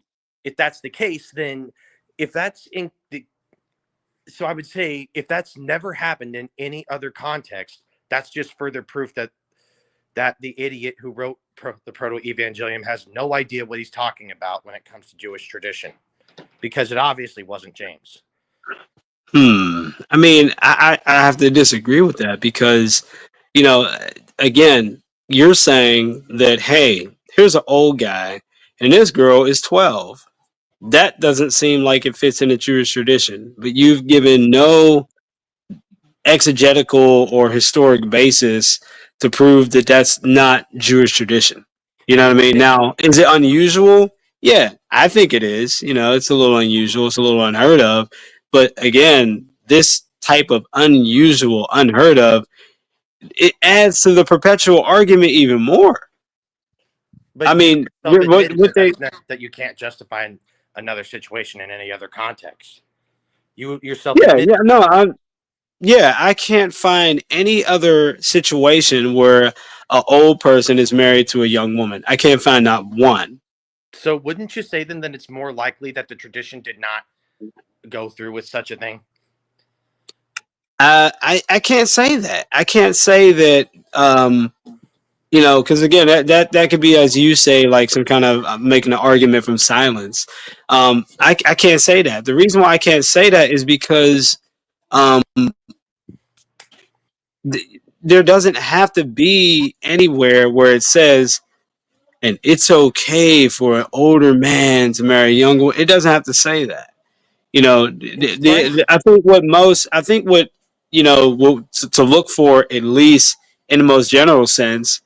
if that's the case, then if that's in the so I would say, if that's never happened in any other context, that's just further proof that the idiot who wrote the Proto-Evangelium has no idea what he's talking about when it comes to Jewish tradition, because it obviously wasn't James. I mean, I have to disagree with that because, you know, again, you're saying that, hey, here's an old guy and this girl is 12. That doesn't seem like it fits in the Jewish tradition, but you've given no exegetical or historic basis to prove that that's not Jewish tradition. You know what I mean? Now, is it unusual? Yeah, I think it is. You know, it's a little unusual, it's a little unheard of. But again, this type of unusual, unheard of, it adds to the perpetual argument even more. I But you mean, yourself admitted what that they, that you can't justify another situation in any other context. You yourself yeah, admitted. yeah, no, yeah, I can't find any other situation where an old person is married to a young woman. I can't find not one. So wouldn't you say then that it's more likely that the tradition did not go through with such a thing? I can't say that. I can't say that. You know, because again, that could be, as you say, like some kind of making an argument from silence. I can't say that. The reason why I can't say that is because um, there doesn't have to be anywhere where it says, and it's okay for an older man to marry a younger. It doesn't have to say that. You know, Explain. I think I think what, you know, to look for, at least in the most general sense,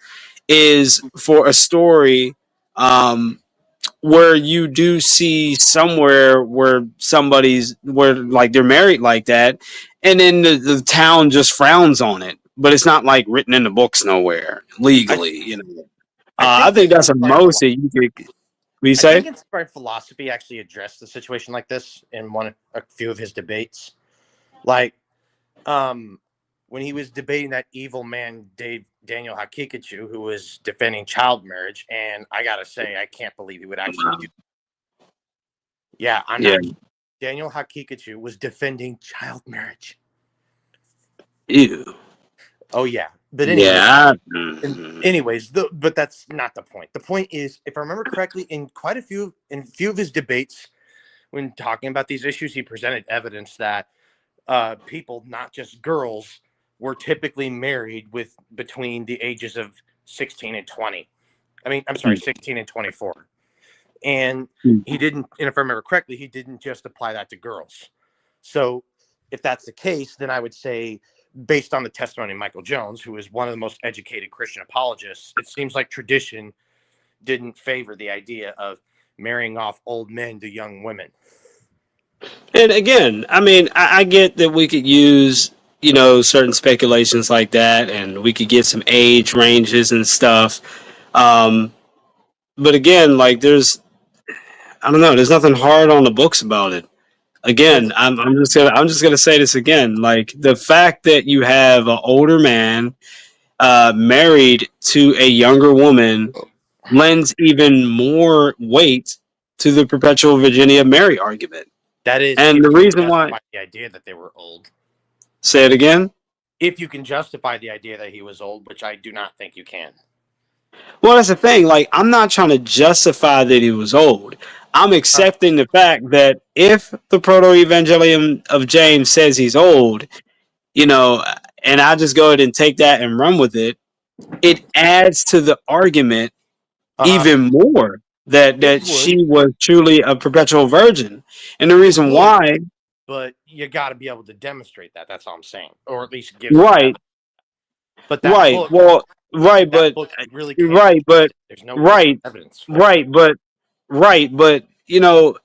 is for a story where you do see somewhere where somebody's where like they're married like that, and then the town just frowns on it, but it's not like written in the books nowhere I legally. You know, I I think think that's the most that you could. We I think say, inspired philosophy actually addressed the situation like this in a few of his debates. Like um when he was debating that evil man Daniel Hakikachu, who was defending child marriage, and I gotta say I can't believe he would actually do. Yeah, I'm yeah, not kidding. Daniel Hakikachu was defending child marriage. ew, Oh yeah, but yeah. but that's not the point. The point is, if I remember correctly, in few of his debates, when talking about these issues, he presented evidence that people, not just girls, were typically married with between the ages of 16 and 20. I'm sorry, 16 and 24. And he didn't, and if I remember correctly, he didn't just apply that to girls. So if that's the case, then I would say, based on the testimony of Michael Jones, who is one of the most educated Christian apologists, it seems like tradition didn't favor the idea of marrying off old men to young women. And again, I mean, I get that we could use, you know, certain speculations like that, and we could get some age ranges and stuff. Um, but again, like I don't know, there's nothing hard on the books about it. Well, Again, I'm just gonna say this again. Like the fact that you have an older man married to a younger woman lends even more weight to the perpetual Virginia of Mary argument. that is, And the if you can reason why, justify the idea that they were old. say it again. If you can justify the idea that he was old, which I do not think you can. Well, that's the thing. Like, I'm not trying to justify that he was old. I'm accepting the fact that if the proto evangelium of James says he's old, you know, and I just go ahead and take that and run with it, it adds to the argument Uh-huh. even more that It would. she was truly a perpetual virgin. And the It reason would. why, But you got to be able to demonstrate that. That's all I'm saying, or at least give some right, evidence. But right, well, right, that but book really can't. right, but There's no real right, evidence for it. right, but right, but you know,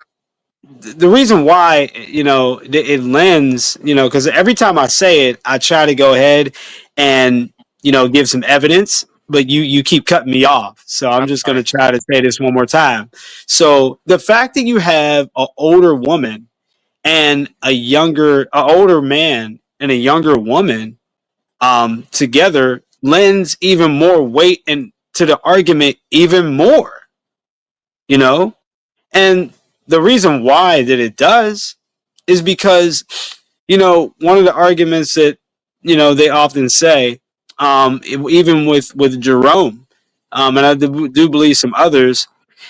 the reason why, you know, it lends, you know, because every time I say it, I try to go ahead and, you know, give some evidence, but you keep cutting me off, so I'm I'm just going sorry. to try to say this one more time. So the fact that you have an older woman and an older man and a younger woman together lends even more weight and to the argument even more, you know. And the reason why that it does is because, you know, one of the arguments that, you know, they often say, even with Jerome, and I do believe some others,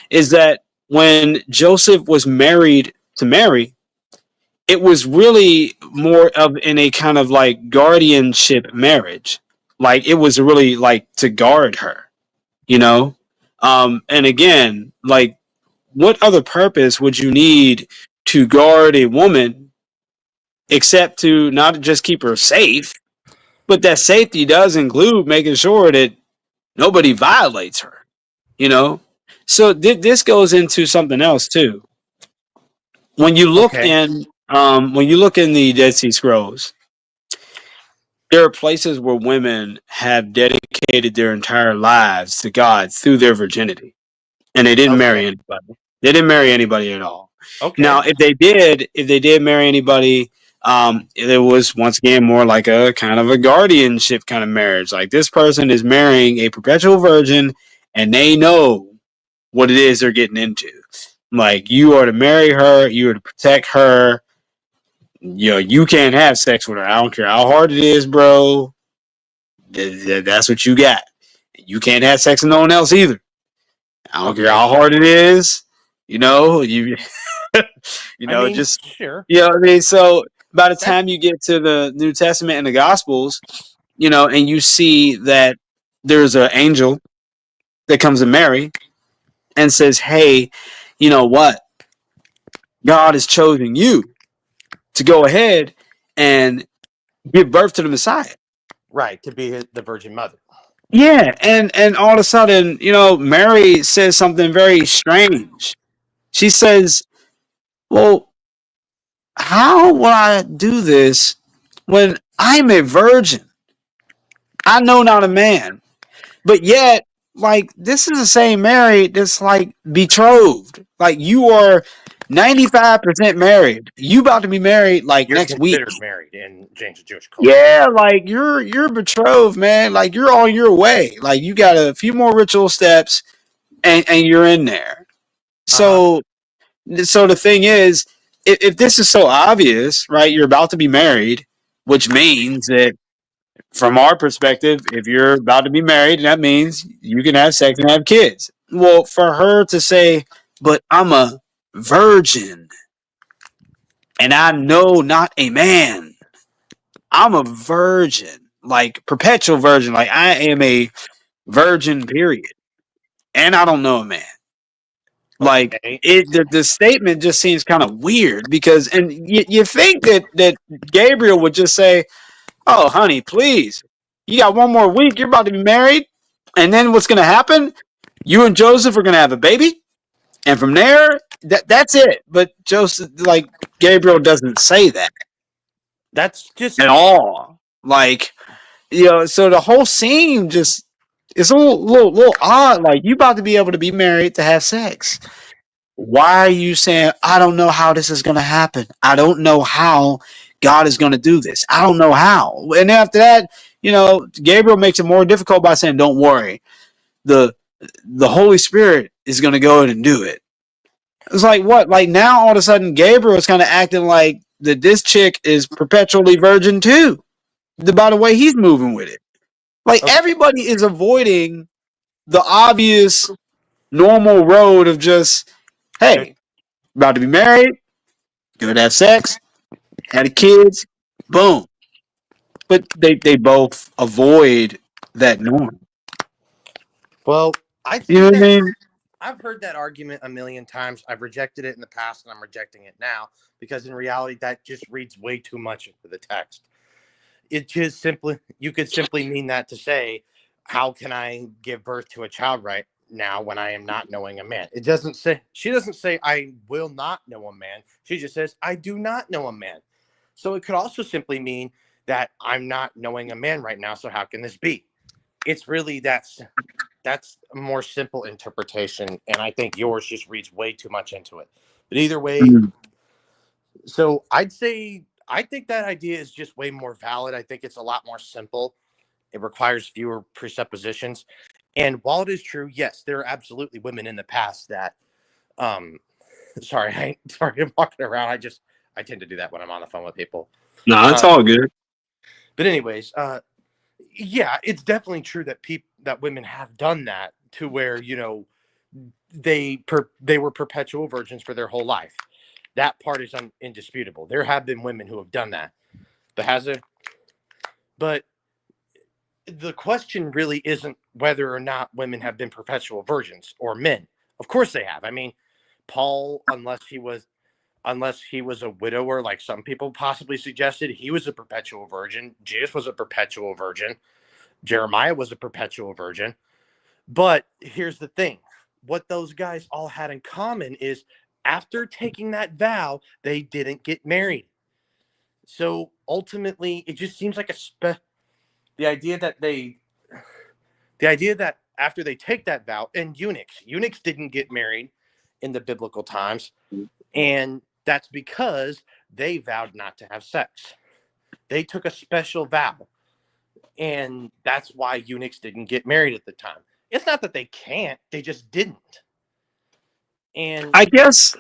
is that when Joseph was married to Mary, it was really more of in a kind of like guardianship marriage. Like it was really like to guard her, you know? And again, like what other purpose would you need to guard a woman except to not just keep her safe, but that safety does include making sure that nobody violates her, you know? So this goes into something else too. Okay. When you look in the Dead Sea Scrolls, there are places where women have dedicated their entire lives to God through their virginity, and they didn't marry Okay. anybody. They didn't marry anybody at all. Now, Okay. if they did marry anybody, it was once again more like a kind of a guardianship kind of marriage. Like this person is marrying a perpetual virgin, and they know what it is they're getting into. Like you are to marry her, you are to protect her. You know, you can't have sex with her. I don't care how hard it is, bro. That's what you got. You can't have sex with no one else either. I don't care Okay. how hard it is. You know, you I know, mean, just sure. you know what I mean. So by the That time you get to the New Testament and the Gospels, you know, and you see that there's an angel that comes to Mary and says, "Hey, you know what? God has chosen you to go ahead and give birth to the Messiah." right to be the Virgin Mother. Yeah, and all of a sudden, you know, Mary says something very strange. She says, "Well, how will I do this when I'm a virgin? I know not a man." But yet, like, this is the same Mary that's like betrothed. Like, you are 95% married. You about to be married like You're next week. considered married in James Jewish culture. Yeah, like you're betrothed, man. Like you're on your way. Like you got a few more ritual steps and you're in there. Uh huh. So the thing is, if this is so obvious, right? You're about to be married, which means that from our perspective, if you're about to be married, that means you can have sex and have kids. Well, for her to say, "But I'm a virgin and I know not a man. I'm a virgin, like perpetual virgin, like I am a virgin, period, and I don't know a man." Like Okay. the statement just seems kind of weird because, and you think that Gabriel would just say, "Oh, honey, please, you got one more week. You're about to be married, and then what's going to happen? You and Joseph are going to have a baby, and from there, that's it." But Joseph, like Gabriel, doesn't say that That's just at all. Like you know, so the whole scene just it's a little odd. Like you about to be able to be married to have sex. Why are you saying, "I don't know how this is going to happen. I don't know how God is going to do this. I don't know how." And after that, you know, Gabriel makes it more difficult by saying, "Don't worry. The the Holy Spirit is going to go in and do it." It's like what? Like now all of a sudden Gabriel is kind of acting like that this chick is perpetually virgin too. By the way he's moving with it. Like okay. everybody is avoiding the obvious normal road of just, Good. "Hey, about to be married, gonna have sex, had kids, boom." But they both avoid that norm. Well, I You see know what I that. mean? I've heard that argument a million times. I've rejected it in the past, and I'm rejecting it now because in reality, that just reads way too much into the text. It just simply, you could simply mean that to say, how can I give birth to a child right now when I am not knowing a man? It doesn't say, she doesn't say, I will not know a man. She just says, I do not know a man. So it could also simply mean that I'm not knowing a man right now. So how can this be? It's really that's a more simple interpretation, and I think yours just reads way too much into it. But either way, Mm. so I'd say I think that idea is just way more valid. I think it's a lot more simple. It requires fewer presuppositions. And while it is true, yes, there are absolutely women in the past that um sorry, sorry, I'm walking around. I tend to do that when I'm on the phone with people. No, it's Uh all good. but anyways, yeah, it's definitely true that that women have done that to where, they were perpetual virgins for their whole life. That part is indisputable. There have been women who have done that. But the question really isn't whether or not women have been perpetual virgins or men. Of course they have. I mean, Paul, unless he was a widower, like some people possibly suggested, he was a perpetual virgin. Jesus was a perpetual virgin. Jeremiah was a perpetual virgin. But here's the thing. What those guys all had in common is after taking that vow, they didn't get married. So ultimately, it just seems like the idea that after they take that vow, and eunuchs didn't get married in the biblical times, and that's because they vowed not to have sex. They took a special vow, and that's why eunuchs didn't get married at the time. It's not that they can't; they just didn't. And I guess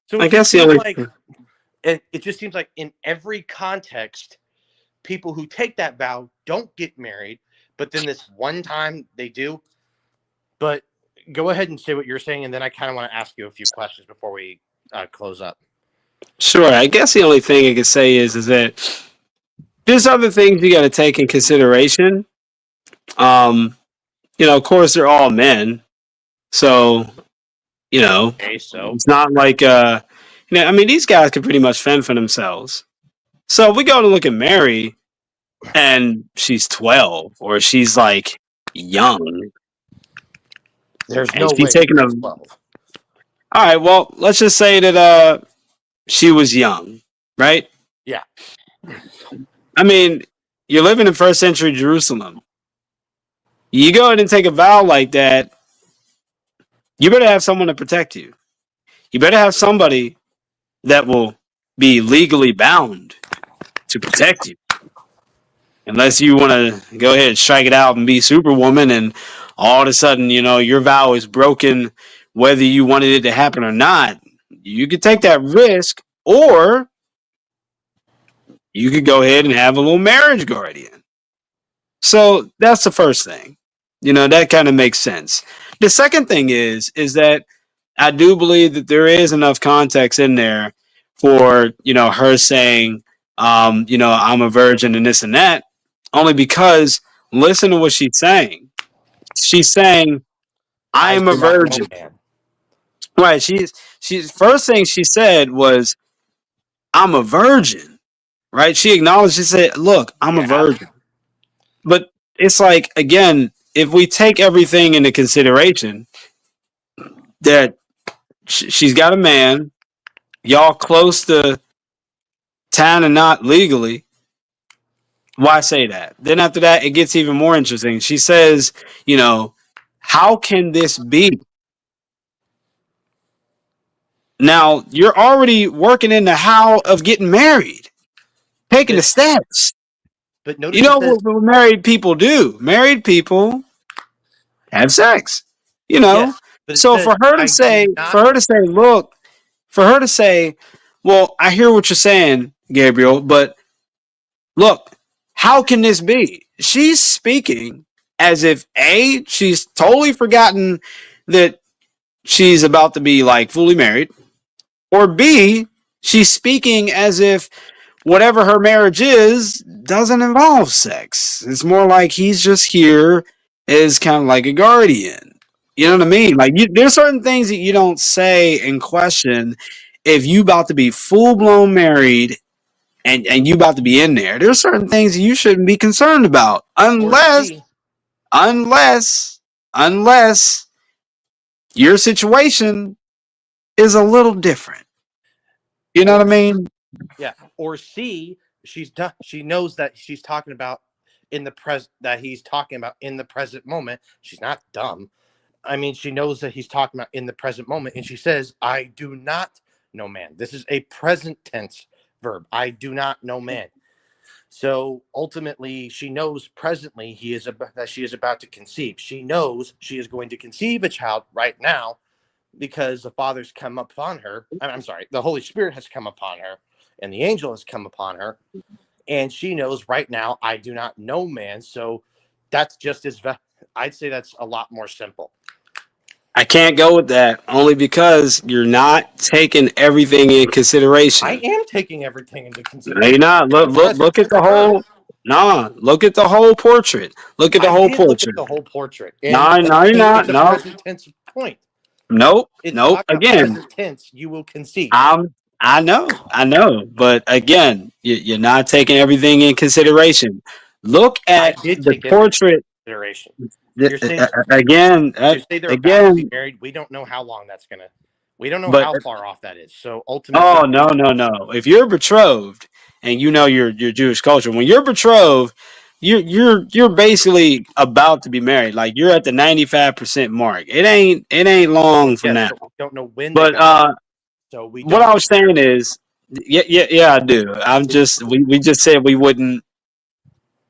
so I it guess just the seems only like it just seems like in every context, people who take that vow don't get married, but then this one time they do. But go ahead and say what you're saying, and then I kind of want to ask you a few questions before we close up. Sure. I guess the only thing I could say is that there's other things you got to take in consideration. Um, of course, they're all men, so Okay, so it's not like I mean, these guys can pretty much fend for themselves. So if we go to look at Mary, and she's 12, or she's like young, there's and no she's way taking a. 12. All right, well, let's just say that she was young, right? Yeah. I mean, you're living in first century Jerusalem. You go ahead and take a vow like that, you better have someone to protect you. You better have somebody that will be legally bound to protect you. Unless you want to go ahead and strike it out and be Superwoman, and all of a sudden, your vow is broken, whether you wanted it to happen or not. You could take that risk, or you could go ahead and have a little marriage guardian. So that's the first thing. That kind of makes sense. The second thing is that I do believe that there is enough context in there for, her saying, I'm a virgin and this and that, only because listen to what she's saying. She's saying, I I am a do not know, virgin. man. Right. She's first thing she said was, I'm a virgin. Right. She acknowledged, she said, look, I'm a Yeah. virgin. But it's like, again, if we take everything into consideration, that she's got a man, y'all close to town and not legally. Why say that? Then after that, it gets even more interesting. She says, how can this be? Now, you're already working in the how of getting married, taking the But steps. but You notice it know says what married people do? Married people have sex. You know. yes, but it So says I do not. for her to say, well, I hear what you're saying, Gabriel, but look, how can this be? She's speaking as if A, she's totally forgotten that she's about to be like fully married, or B, she's speaking as if whatever her marriage is doesn't involve sex. It's more like he's just here as kind of like a guardian. You know what I mean? Like there's certain things that you don't say and question if you about to be full blown married and you about to be in there. There's certain things that you shouldn't be concerned about Or unless C. unless unless your situation is a little different. You know what Or I mean? yeah. Or C. She's done. She knows that she's talking about in the present, that he's talking about in the present moment. She's not dumb. I mean, she knows that he's talking about in the present moment, and she says, "I do not know man." This is a present tense verb. I do not know man. So ultimately, she knows presently that she is about to conceive. She knows she is going to conceive a child right now because the Father's come upon her. I'm sorry, the Holy Spirit has come upon her, and the angel has come upon her, and she knows right now, I do not know man. So that's just as I'd say that's a lot more simple. I can't go with that only because you're not taking everything in I consideration. am taking everything into No, you're consideration. not. Look, The look, present look at tense the of her. whole. Nah, look at the whole portrait. Look at the I whole did look at portrait. the whole portrait, and No, no, you're not. it's a No, present tense point. nope, It's nope. talking about Again, present tense. You will concede. I know, but again, you're not taking everything in consideration. Look I at did the take everything portrait into consideration. You're saying again, to say they're about to be again. married. We don't know how long that's gonna. We don't know But how far off that is. So ultimately, oh no, no, no! If you're betrothed and you know your Jewish culture, when you're betrothed, you're basically about to be married. Like you're at the 95% mark. It ain't well, long from yes, now. but we don't know when they But got married. So we what don't. I was saying is, yeah, I do. We just said we wouldn't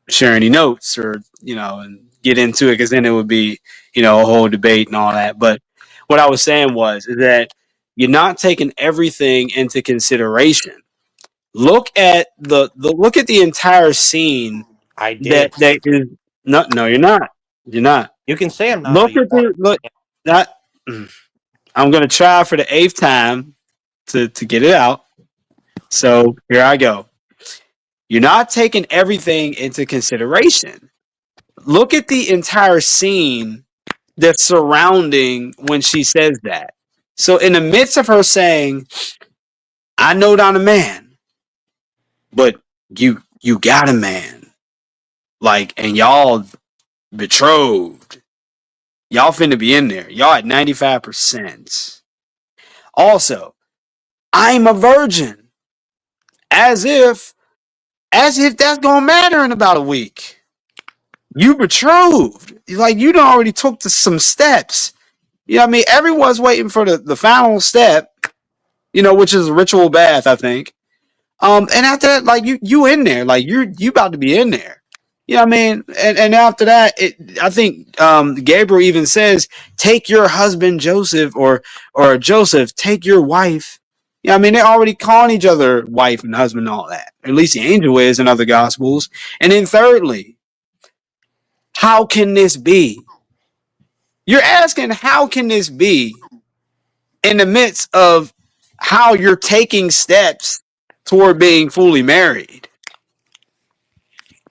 share any notes or and get into it because then it would be a whole debate and all that. But what I was saying was is that you're not taking everything into consideration. Look at look at the entire scene I that did. is no, you're not. You're not. You can say I'm not all Look you at want. the look that I'm gonna try for the eighth time to get it out. So here I go. You're not taking everything into consideration. Look at the entire scene that's surrounding when she says that. So in the midst of her saying, "I know not a man, but you got a man," like, and y'all betrothed, y'all finna be in there. Y'all at 95%. Also, I'm a virgin, as if that's gonna matter in about a week. You betrothed, like you done already took some steps. You know what I mean? Everyone's waiting for the final step, which is a ritual bath, I think. And after that, like you in there, like you about to be in there. You know what I mean? And after that, I think Gabriel even says, "Take your husband Joseph, or Joseph, take your wife." You know what I mean? They're already calling each other wife and husband and all that. At least the angel is in other gospels. And then thirdly, how can this be? You're asking, how can this be in the midst of how you're taking steps toward being fully married?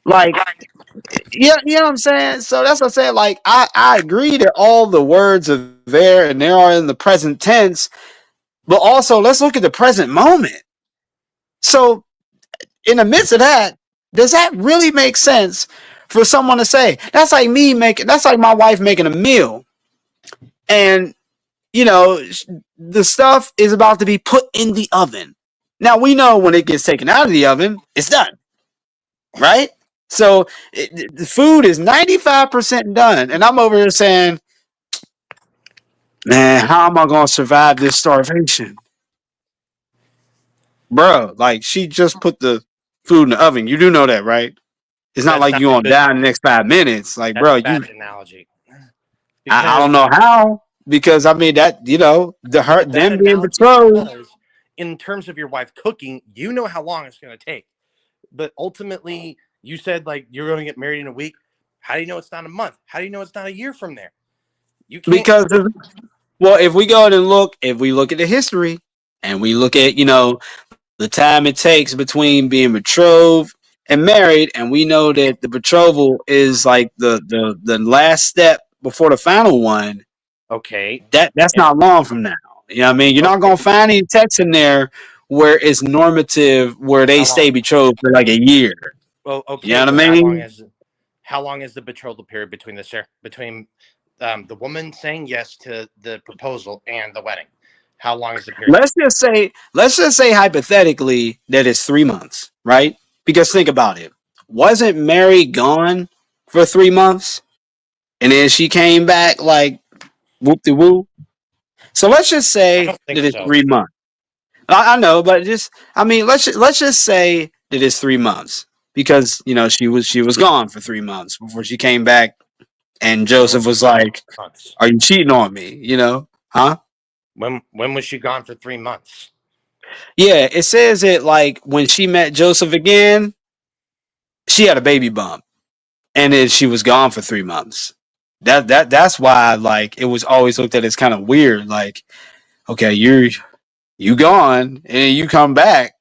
Like, yeah, you know what I'm saying? So that's what I said. Like, I agree that all the words are there and they are in the present tense, but also let's look at the present moment. So, in the midst of that, does that really make sense for someone to say? That's like my wife making a meal and the stuff is about to be put in the oven. Now we know when it gets taken out of the oven, it's done, right? So the food is 95% done, and I'm over here saying, "Man, how am I gonna survive this starvation, bro?" Like she just put the food in the oven. You do know that, right? It's not That's like not you a gonna good. die in the next 5 minutes. Like, That's bro, a bad analogy. I Because don't know how because I mean that it's a bad them being analogy betrothed. because in terms of your wife cooking, you know how long it's going to take. But ultimately, you said like you're going to get married in a week. How do you know it's not a month? How do you know it's not a year from there? You can't. Because well, if we go and if we look at the history and we look at, the time it takes between being betrothed and married, and we know that the betrothal is like the last step before the final one, Okay. that's And not long from now. You know what I mean? You're not okay. gonna find any text in there where it's normative where they How stay long? betrothed for like a year. Well, You okay, know what but I mean? how long is the betrothal period between the woman saying yes to the proposal and the wedding? How long is the period? Let's just say hypothetically that it's 3 months, right? Because think about it. Wasn't Mary gone for 3 months? And then she came back like whoop de woo. So let's just I say don't think that it's so. 3 months. I know, but let's just say that it's 3 months because she was gone for 3 months before she came back, and When was Joseph she was gone for like, 3 months? "Are you cheating on me?" Huh? When was she gone for 3 months? Yeah, it says it like when she met Joseph again, she had a baby bump, and then she was gone for 3 months. That's why like it was always looked at as kind of weird. Like, okay, you gone and you come back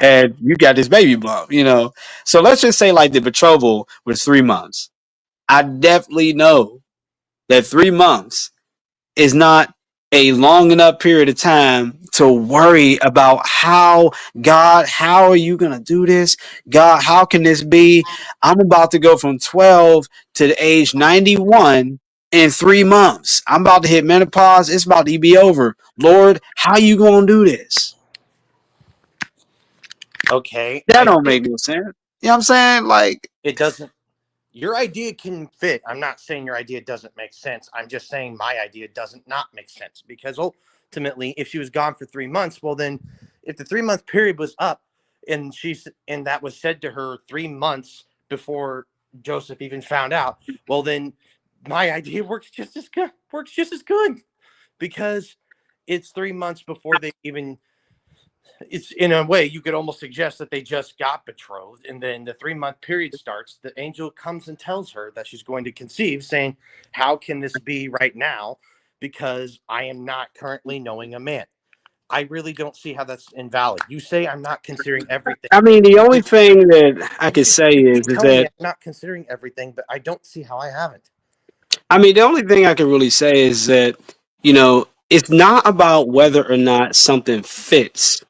and you got this baby bump, you know. So let's just say like the betrothal was 3 months. I definitely know that 3 months is not a long enough period of time to worry about how are you going to do this? God, how can this be? I'm about to go from 12 to the age 91 in 3 months. I'm about to hit menopause. It's about to be over. Lord, how you going to do this? Okay, That I don't think make no sense. You know what I'm saying? Like, it doesn't. Your idea can fit. I'm not saying your idea doesn't make sense. I'm just saying my idea doesn't not make sense because ultimately, if she was gone for 3 months, well, then if the 3 month period was up and that was said to her 3 months before Joseph even found out, well, then my idea works just as good. Works just as good because it's 3 months before they even it's in a way you could almost suggest that they just got betrothed and then the 3 month period starts. The angel comes and tells her that she's going to conceive, saying, how can this be right now, because I am not currently knowing a man. I really don't see how that's invalid. You say I'm not considering everything, I mean, the only which thing that I could which say you keep is telling me that I'm not considering everything, but I don't see how I haven't. I mean, the only thing I can really say is that, it's not about whether or not something fits.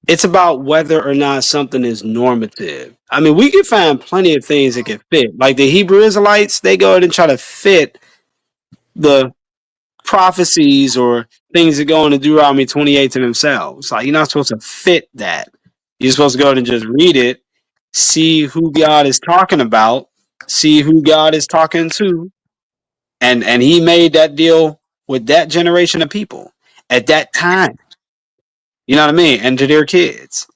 It's about whether or not something is normative. I mean, we can find plenty of things that can fit. Like the Hebrew Israelites, they go ahead and try to fit the prophecies or things that go into Deuteronomy 28 to themselves. Like, you're not supposed to fit that. You're supposed to go ahead and just read it, see who God is talking about, see who God is talking to, and he made that deal with that generation of people at that time. You know what I mean? And to their kids,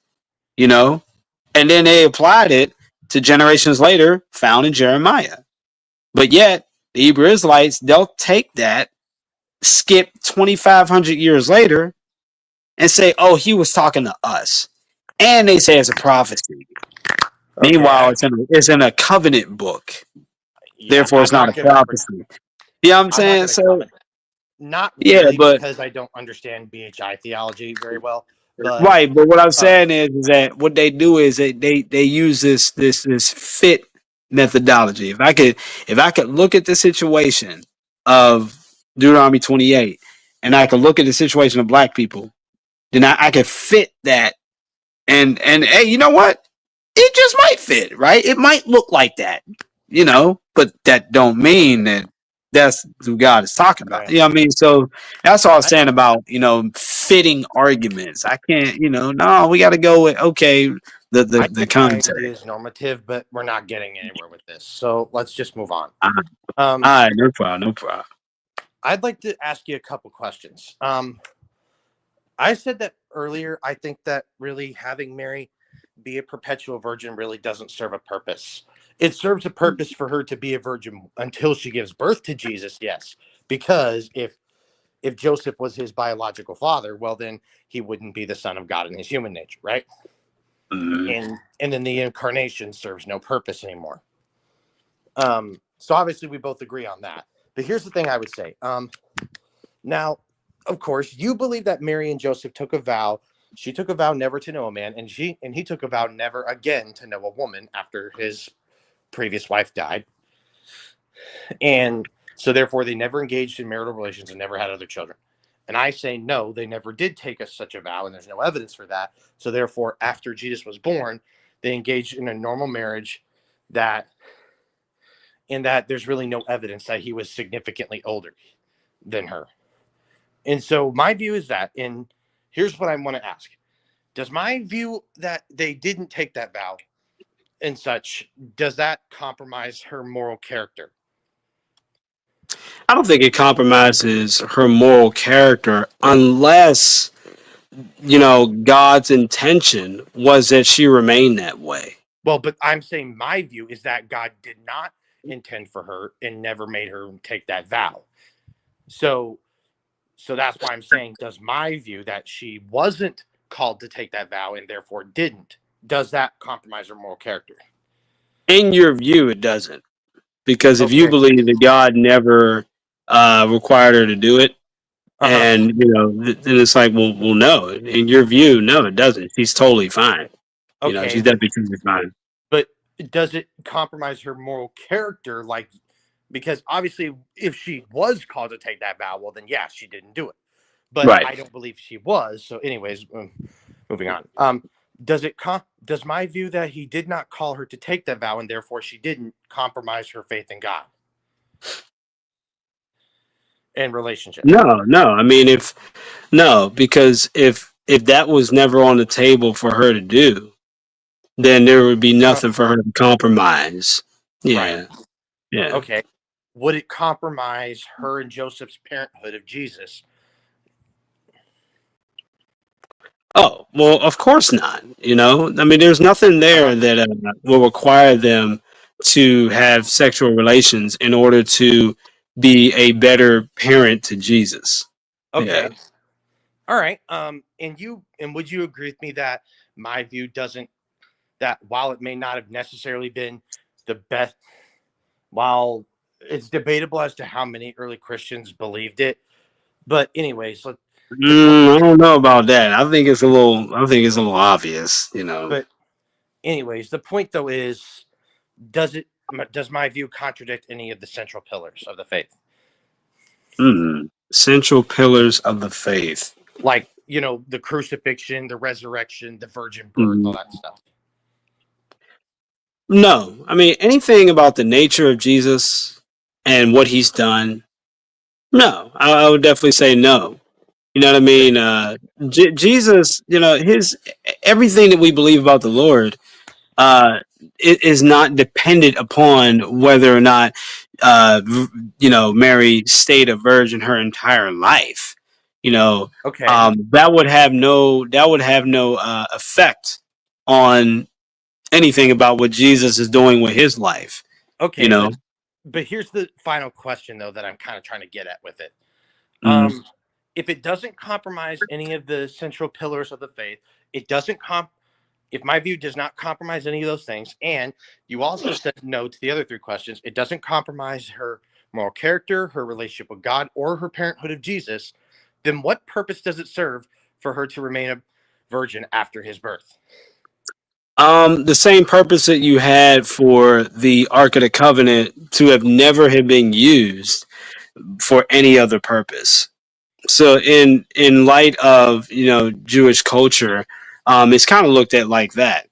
you know? And then they applied it to generations later, found in Jeremiah. But yet, the Hebrew Israelites, they'll take that, skip 2,500 years later, and say, oh, he was talking to us. And they say it's a prophecy. Okay, Meanwhile, it's in a covenant book. yeah, Therefore, it's I'm not a not gonna prophecy. You know what I'm I'm not saying? gonna So, comment. Not yeah, really, but because I don't understand BHI theology very well, but right, but what I'm um saying is that what they do is they use this fit methodology. If I could look at the situation of Deuteronomy 28, and I could look at the situation of black people, then I could fit that. And hey, you know what? It just might fit, right? It might look like that, but that don't mean that that's who God is talking about. okay. You know what I mean? So that's all I was I saying about, fitting arguments. I can't, no, we got to go with, okay, the, the, I the think my commentary. idea is normative, but we're not getting anywhere with this. So let's just move on. All Um, right, no problem, no problem. I'd like to ask you a couple questions. I said that earlier. I think that really having Mary be a perpetual virgin really doesn't serve a purpose. It serves a purpose for her to be a virgin until she gives birth to Jesus, yes. Because if Joseph was his biological father, well then he wouldn't be the son of God in his human nature, right? Mhm. And then the incarnation serves no purpose anymore. So obviously we both agree on that. But here's the thing I would say. Now, of course, you believe that Mary and Joseph took a vow. She took a vow never to know a man, and he took a vow never again to know a woman after his previous wife died. And so therefore they never engaged in marital relations and never had other children. And I say no, they never did take such a vow, and there's no evidence for that. So therefore, after Jesus was born, they engaged in a normal marriage that in that there's really no evidence that he was significantly older than her. And so my view is that, and here's what I want to ask. Does my view that they didn't take that vow and such, does that compromise her moral character? I don't think it compromises her moral character unless, God's intention was that she remain that way. Well, but I'm saying my view is that God did not intend for her and never made her take that vow. So so that's why I'm saying, does my view that she wasn't called to take that vow and therefore didn't, does that compromise her moral character? In your view, it doesn't. because if you Okay. believe that God never required her to do it, Uh-huh. and then it's like, well, no. In your view, no, it doesn't. She's totally fine. Okay, She's definitely totally fine. but does it compromise her moral character? Like, because obviously, if she was called to take that vow, well, then yeah, she didn't do it. But Right. I don't believe she was. So, anyways, moving on. Does my view that he did not call her to take that vow and therefore she didn't compromise her faith in God and relationship? No. I mean, because if that was never on the table for her to do, then there would be Uh-huh. nothing for her to compromise. Right. Yeah. Yeah. Okay. Would it compromise her and Joseph's parenthood of Jesus? Oh, well, of course not. I mean, there's nothing Uh-huh. there that will require them to have sexual relations in order to be a better parent to Jesus. Yeah. Okay. All right. And would you agree with me that my view doesn't that while it may not have necessarily been the best, while it's debatable as to how many early Christians believed it, but anyways, the point. I don't know about that. I think it's a little. I think it's a little obvious. But anyways, the point though is, does it does my view contradict any of the central pillars of the faith? Central pillars of the faith. Like the crucifixion, the resurrection, the virgin birth, all Mm. that stuff. No, I mean anything about the nature of Jesus and what he's done. No, I would definitely say no. You know what I mean? Jesus, his everything that we believe about the Lord, it is not dependent upon whether or not, Mary stayed a virgin her entire life. Okay. That would have no effect on anything about what Jesus is doing with his life. You Okay, know. but here's the final question though that I'm kind of trying to get at with it. Mhm. If it doesn't compromise any of the central pillars of the faith, it doesn't if my view does not compromise any of those things, and you also said no to the other three questions, it doesn't compromise her moral character, her relationship with God, or her parenthood of Jesus, then what purpose does it serve for her to remain a virgin after his birth? The same purpose that you had for the Ark of the Covenant to have never have been used for any other purpose. So in light of Jewish culture, it's kind of looked at like that.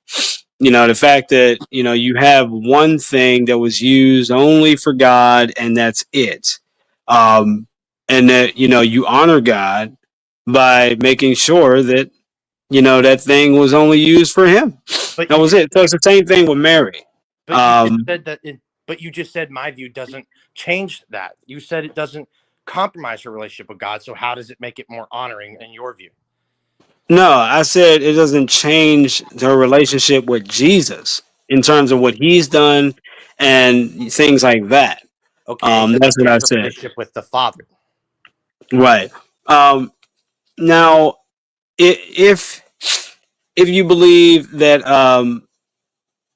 The fact that you have one thing that was used only for God and that's it, and that you honor God by making sure that that thing was only used for Him. But That you was just it. So it's the same thing with Mary. but you just Um, said that but you just said my view doesn't change that. You said it doesn't compromise her relationship with God. So how does it make it more honoring in your view? no, I said it doesn't change her relationship with Jesus in terms of what He's done and things like that. Okay, does it That's what change I her said. relationship with the Father? Right. Now, if you believe that,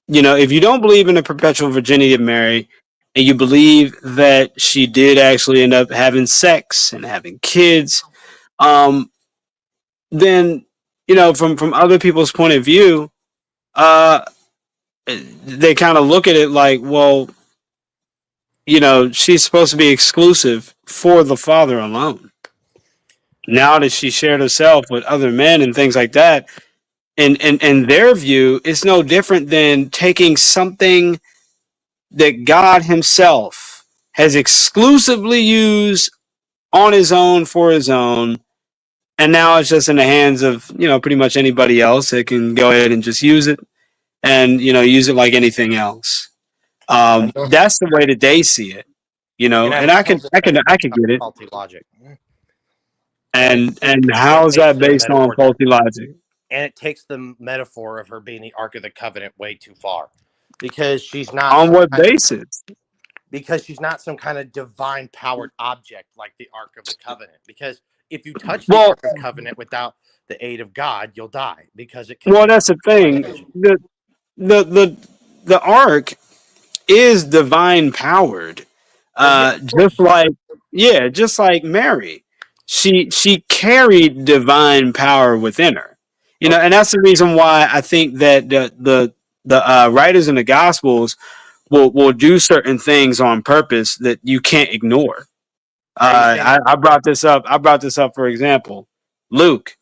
if you don't believe in the perpetual virginity of Mary, and you believe that she did actually end up having sex and having kids, um, then from other people's point of view, uh, they kind of look at it like, well, she's supposed to be exclusive for the Father alone. Now that she shared herself with other men and things like that, in their view, it's no different than taking something that God Himself has exclusively used on His own for His own, and now it's just in the hands of pretty much anybody else that can go ahead and just use it and use it like anything else. I know, That's the way that they see it, and I and was I can told that I can that's I can get it. faulty logic, and it And and how it is makes that the based on metaphor faulty logic? and it takes the metaphor of her being the Ark of the Covenant way too far, because she's not On some what kind of basis? divine powered object like the Ark of the Covenant. Because if you touch the Well, Ark of Covenant without the aid of God, you'll die because it well, contains that's the divine thing. energy. The the ark. is divine powered. Well, yeah, of Just course. like, yeah, just like Mary. She carried divine power within her. And Okay. that's the reason why I think that the writers in the gospels will do certain things on purpose that you can't ignore. Are you saying that? I brought this up. I brought this up for example. Luke,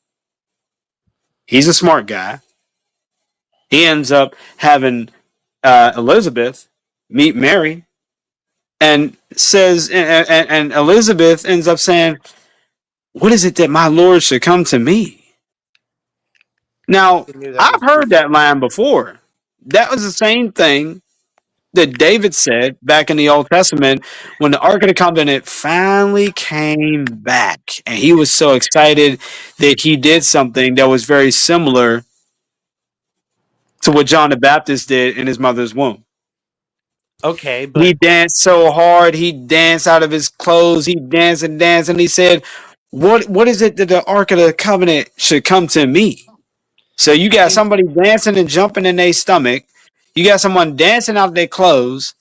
he's a smart guy. He ends up having Elizabeth meet Mary, and says, and Elizabeth ends up saying, "What is it that my Lord should come to me?" Now, He knew that I've was Jesus. heard that line before. That was the same thing that David said back in the Old Testament when the Ark of the Covenant finally came back. And he was so excited that he did something that was very similar to what John the Baptist did in his mother's womb. Okay, He but danced so hard, he danced out of his clothes, he danced and danced, and he said, what is it that the Ark of the Covenant should come to me? So you I got mean, somebody dancing and jumping in their stomach, you got someone dancing out of their clothes,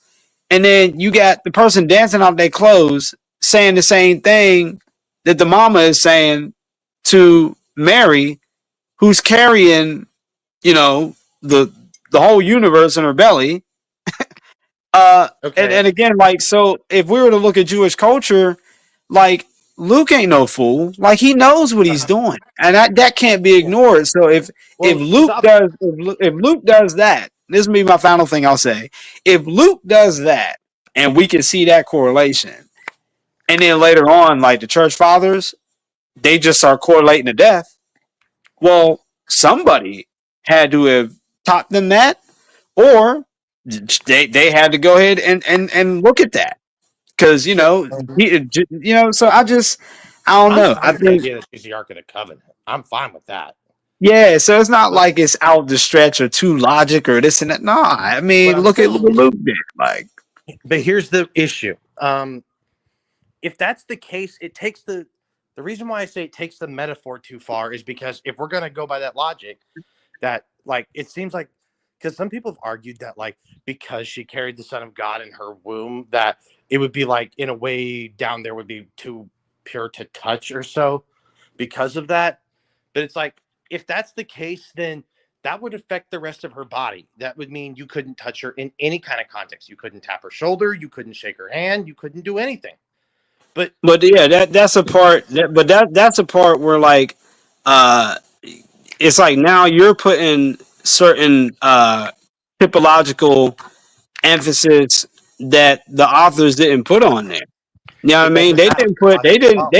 and then you got the person dancing out of their clothes saying the same thing that the mama is saying to Mary, who's carrying, you know, the whole universe in her belly. And okay. again, like, so if we were to look at Jewish culture, like, Luke ain't no fool. Like, he knows what he's Uh-huh. doing, and that can't be Yeah. ignored. So if Well, it's Luke does if Luke does that, this will be my final thing I'll say. If Luke does that, and we can see that correlation, and then later on, like the church fathers, they just start correlating to death. Well, somebody had to have taught them that, or they had to go ahead and look at that because so. so I don't I'm know. fine I with the think, idea that she's the Ark of the Covenant. I'm fine with that. yeah. So it's not But like it's out the stretch or too logic or this and that. No, I what mean, I'm look at saying is, Luke did. Like, but here's the issue. If that's the case, it takes the reason why I say it takes the metaphor too far is because if we're gonna go by that logic, that like it seems like because some people have argued that like because she carried the Son of God in her womb, that it would be like in a way down there would be too pure to touch or so because of that. But it's like if that's the case, then that would affect the rest of her body. That would mean you couldn't touch her in any kind of context. You couldn't tap her shoulder, you couldn't shake her hand, you couldn't do anything. But but yeah, that's a part. But that's a part where like, uh, it's like now you're putting certain typological emphasis that the authors didn't put on there. You know what I it mean? doesn't They matter. didn't put Logic they follows.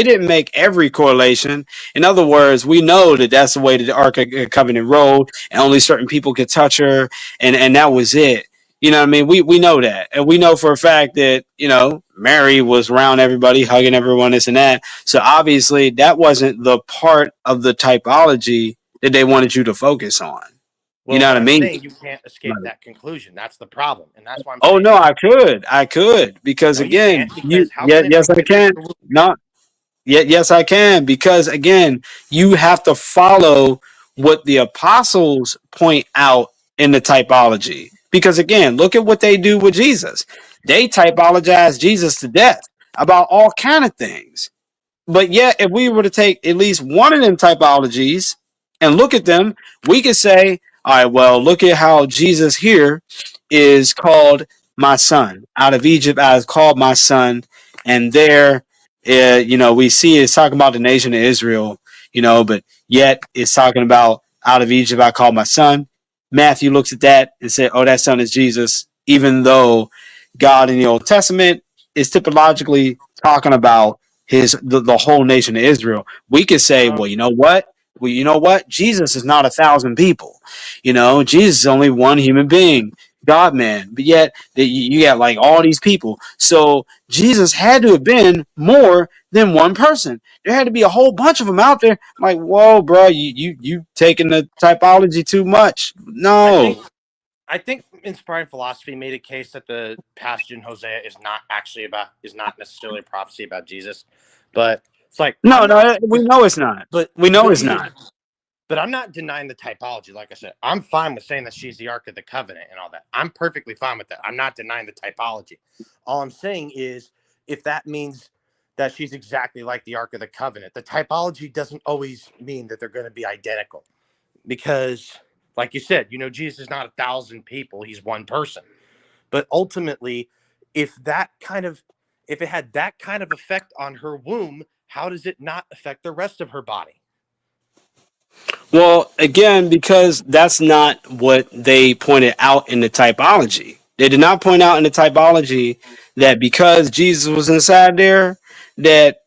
didn't make every correlation. In other words, we know that that's the way that the Ark of the Covenant rolled, and only certain people could touch her, and that was it. You know what I mean? We know that, and we know for a fact that Mary was around everybody, hugging everyone, this and that. So obviously, that wasn't the part of the typology that they wanted you to focus on. You Well, know what what I I'm mean? saying, you can't escape that conclusion. That's the problem, and that's why I'm Oh saying no, I could because no, you again, can't because how yeah, can it yes, make I difference? can. No, yeah, yes, I can because again, you have to follow what the apostles point out in the typology. Because again, look at what they do with Jesus. They typologize Jesus to death about all kind of things. But yet, if we were to take at least one of them typologies and look at them, we could say, all right, well, look at how Jesus here is called my son. Out of Egypt, I have called my son. And there, we see it's talking about the nation of Israel, but yet it's talking about out of Egypt, I called my son. Matthew looks at that and said, oh, that son is Jesus, even though God in the Old Testament is typologically talking about the whole nation of Israel. We could say, Um, well, you know what? Jesus is not 1,000 people. Jesus is only one human being, God man. But yet you got like all these people. So Jesus had to have been more than one person. There had to be a whole bunch of them out there. I'm like, whoa, bro, you taking the typology too much. I think No. I think inspiring philosophy made a case that the passage in Hosea is not necessarily a prophecy about Jesus, but it's like No, I'm not. no, we know it's not. But We know but it's here's not. But I'm not denying the typology. Like I said, I'm fine with saying that she's the Ark of the Covenant and all that. I'm perfectly fine with that. I'm not denying the typology. All I'm saying is, if that means that she's exactly like the Ark of the Covenant, the typology doesn't always mean that they're going to be identical. Because, like you said, Jesus is not 1,000 people; he's one person. But ultimately, if it had that kind of effect on her womb, how does it not affect the rest of her body? Well, again, because that's not what they pointed out in the typology. They did not point out in the typology that because Jesus was inside there, that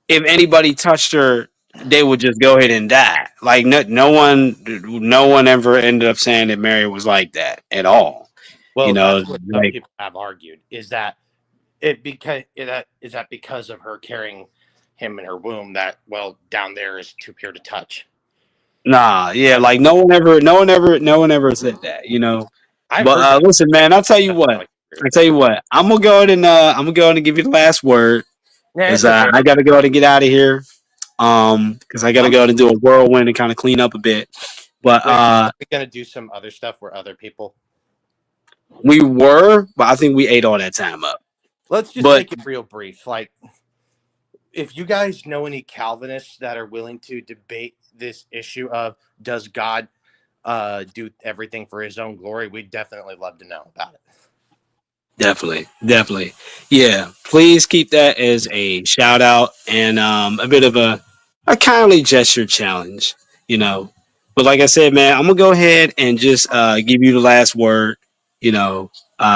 if anybody touched her, they would just go ahead and die. Like no one ever ended up saying that Mary was like that at all. You Well, know, that's what some like people have argued, is that because of her carrying him in her womb, that, well, down there is too pure to touch. nah, yeah, And like no one ever said that. You know, I've but heard that. listen, man, I'll tell you That's what. like, I tell you what, I'm gonna go ahead and give you the last word yeah, because it's okay. I gotta go ahead and get out of here. Because I gotta I'm go and do a whirlwind and kind of clean up a bit. But wait. We're gonna do some other stuff where other people. but I think we ate all that time up. Let's just But make it real brief. Like, if you guys know any Calvinists that are willing to debate this issue of, does God do everything for his own glory, we'd definitely love to know about it. definitely, yeah. Please keep that as a shout out and a bit of a kindly gesture challenge. You know, but like I said, man, I'm gonna go ahead and just give you the last word. You know,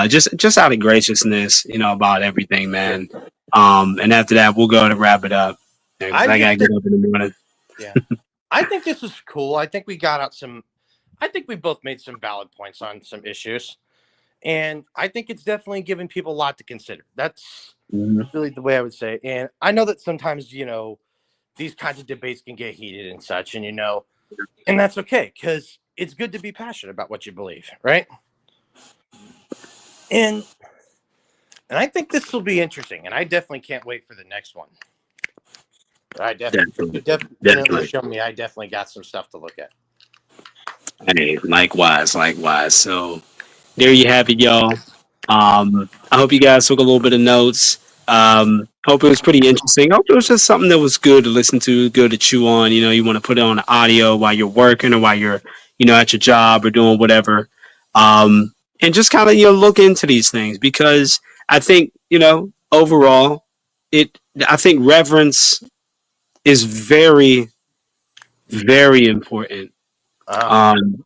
just out of graciousness, about everything, man. And after that, we'll go ahead and wrap it up. Because I'm I gotta just get up in the morning. Yeah, I think this is cool. I think we got out some. I think we both made some valid points on some issues, and I think it's definitely given people a lot to consider. That's Mhm. really the way I would say. And I know that sometimes these kinds of debates can get heated and such, and and that's okay, because it's good to be passionate about what you believe, right? And I think this will be interesting, and I definitely can't wait for the next one. Definitely, You definitely definitely. show me. I definitely got some stuff to look at. Hey, likewise, likewise. So there you have it, y'all. I hope you guys took a little bit of notes. Hope it was pretty interesting. Hope it was just something that was good to listen to, good to chew on. You want to put it on the audio while you're working or while you're, at your job or doing whatever. And just kind of, look into these things because I think, overall, I think reverence is very, very important. Uh, Um,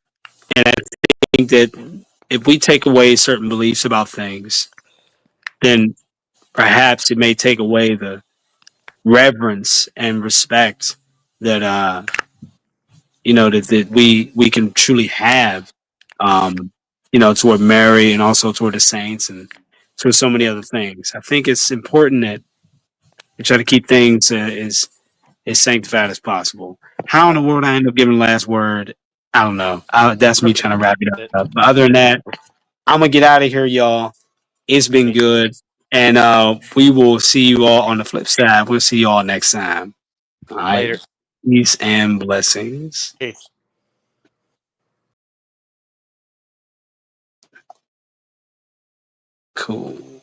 and I think that if we take away certain beliefs about things, then perhaps it may take away the reverence and respect that that we can truly have toward Mary and also toward the saints and toward so many other things. I think it's important that we try to keep things as sanctified as possible. How in the world I end up giving the last word, I don't know. That's me trying to wrap it up. But other than that, I'm gonna get out of here, y'all. It's been good. And we will see you all on the flip side. We'll see you all next time. All right. Later. Peace and blessings. Peace. Cool.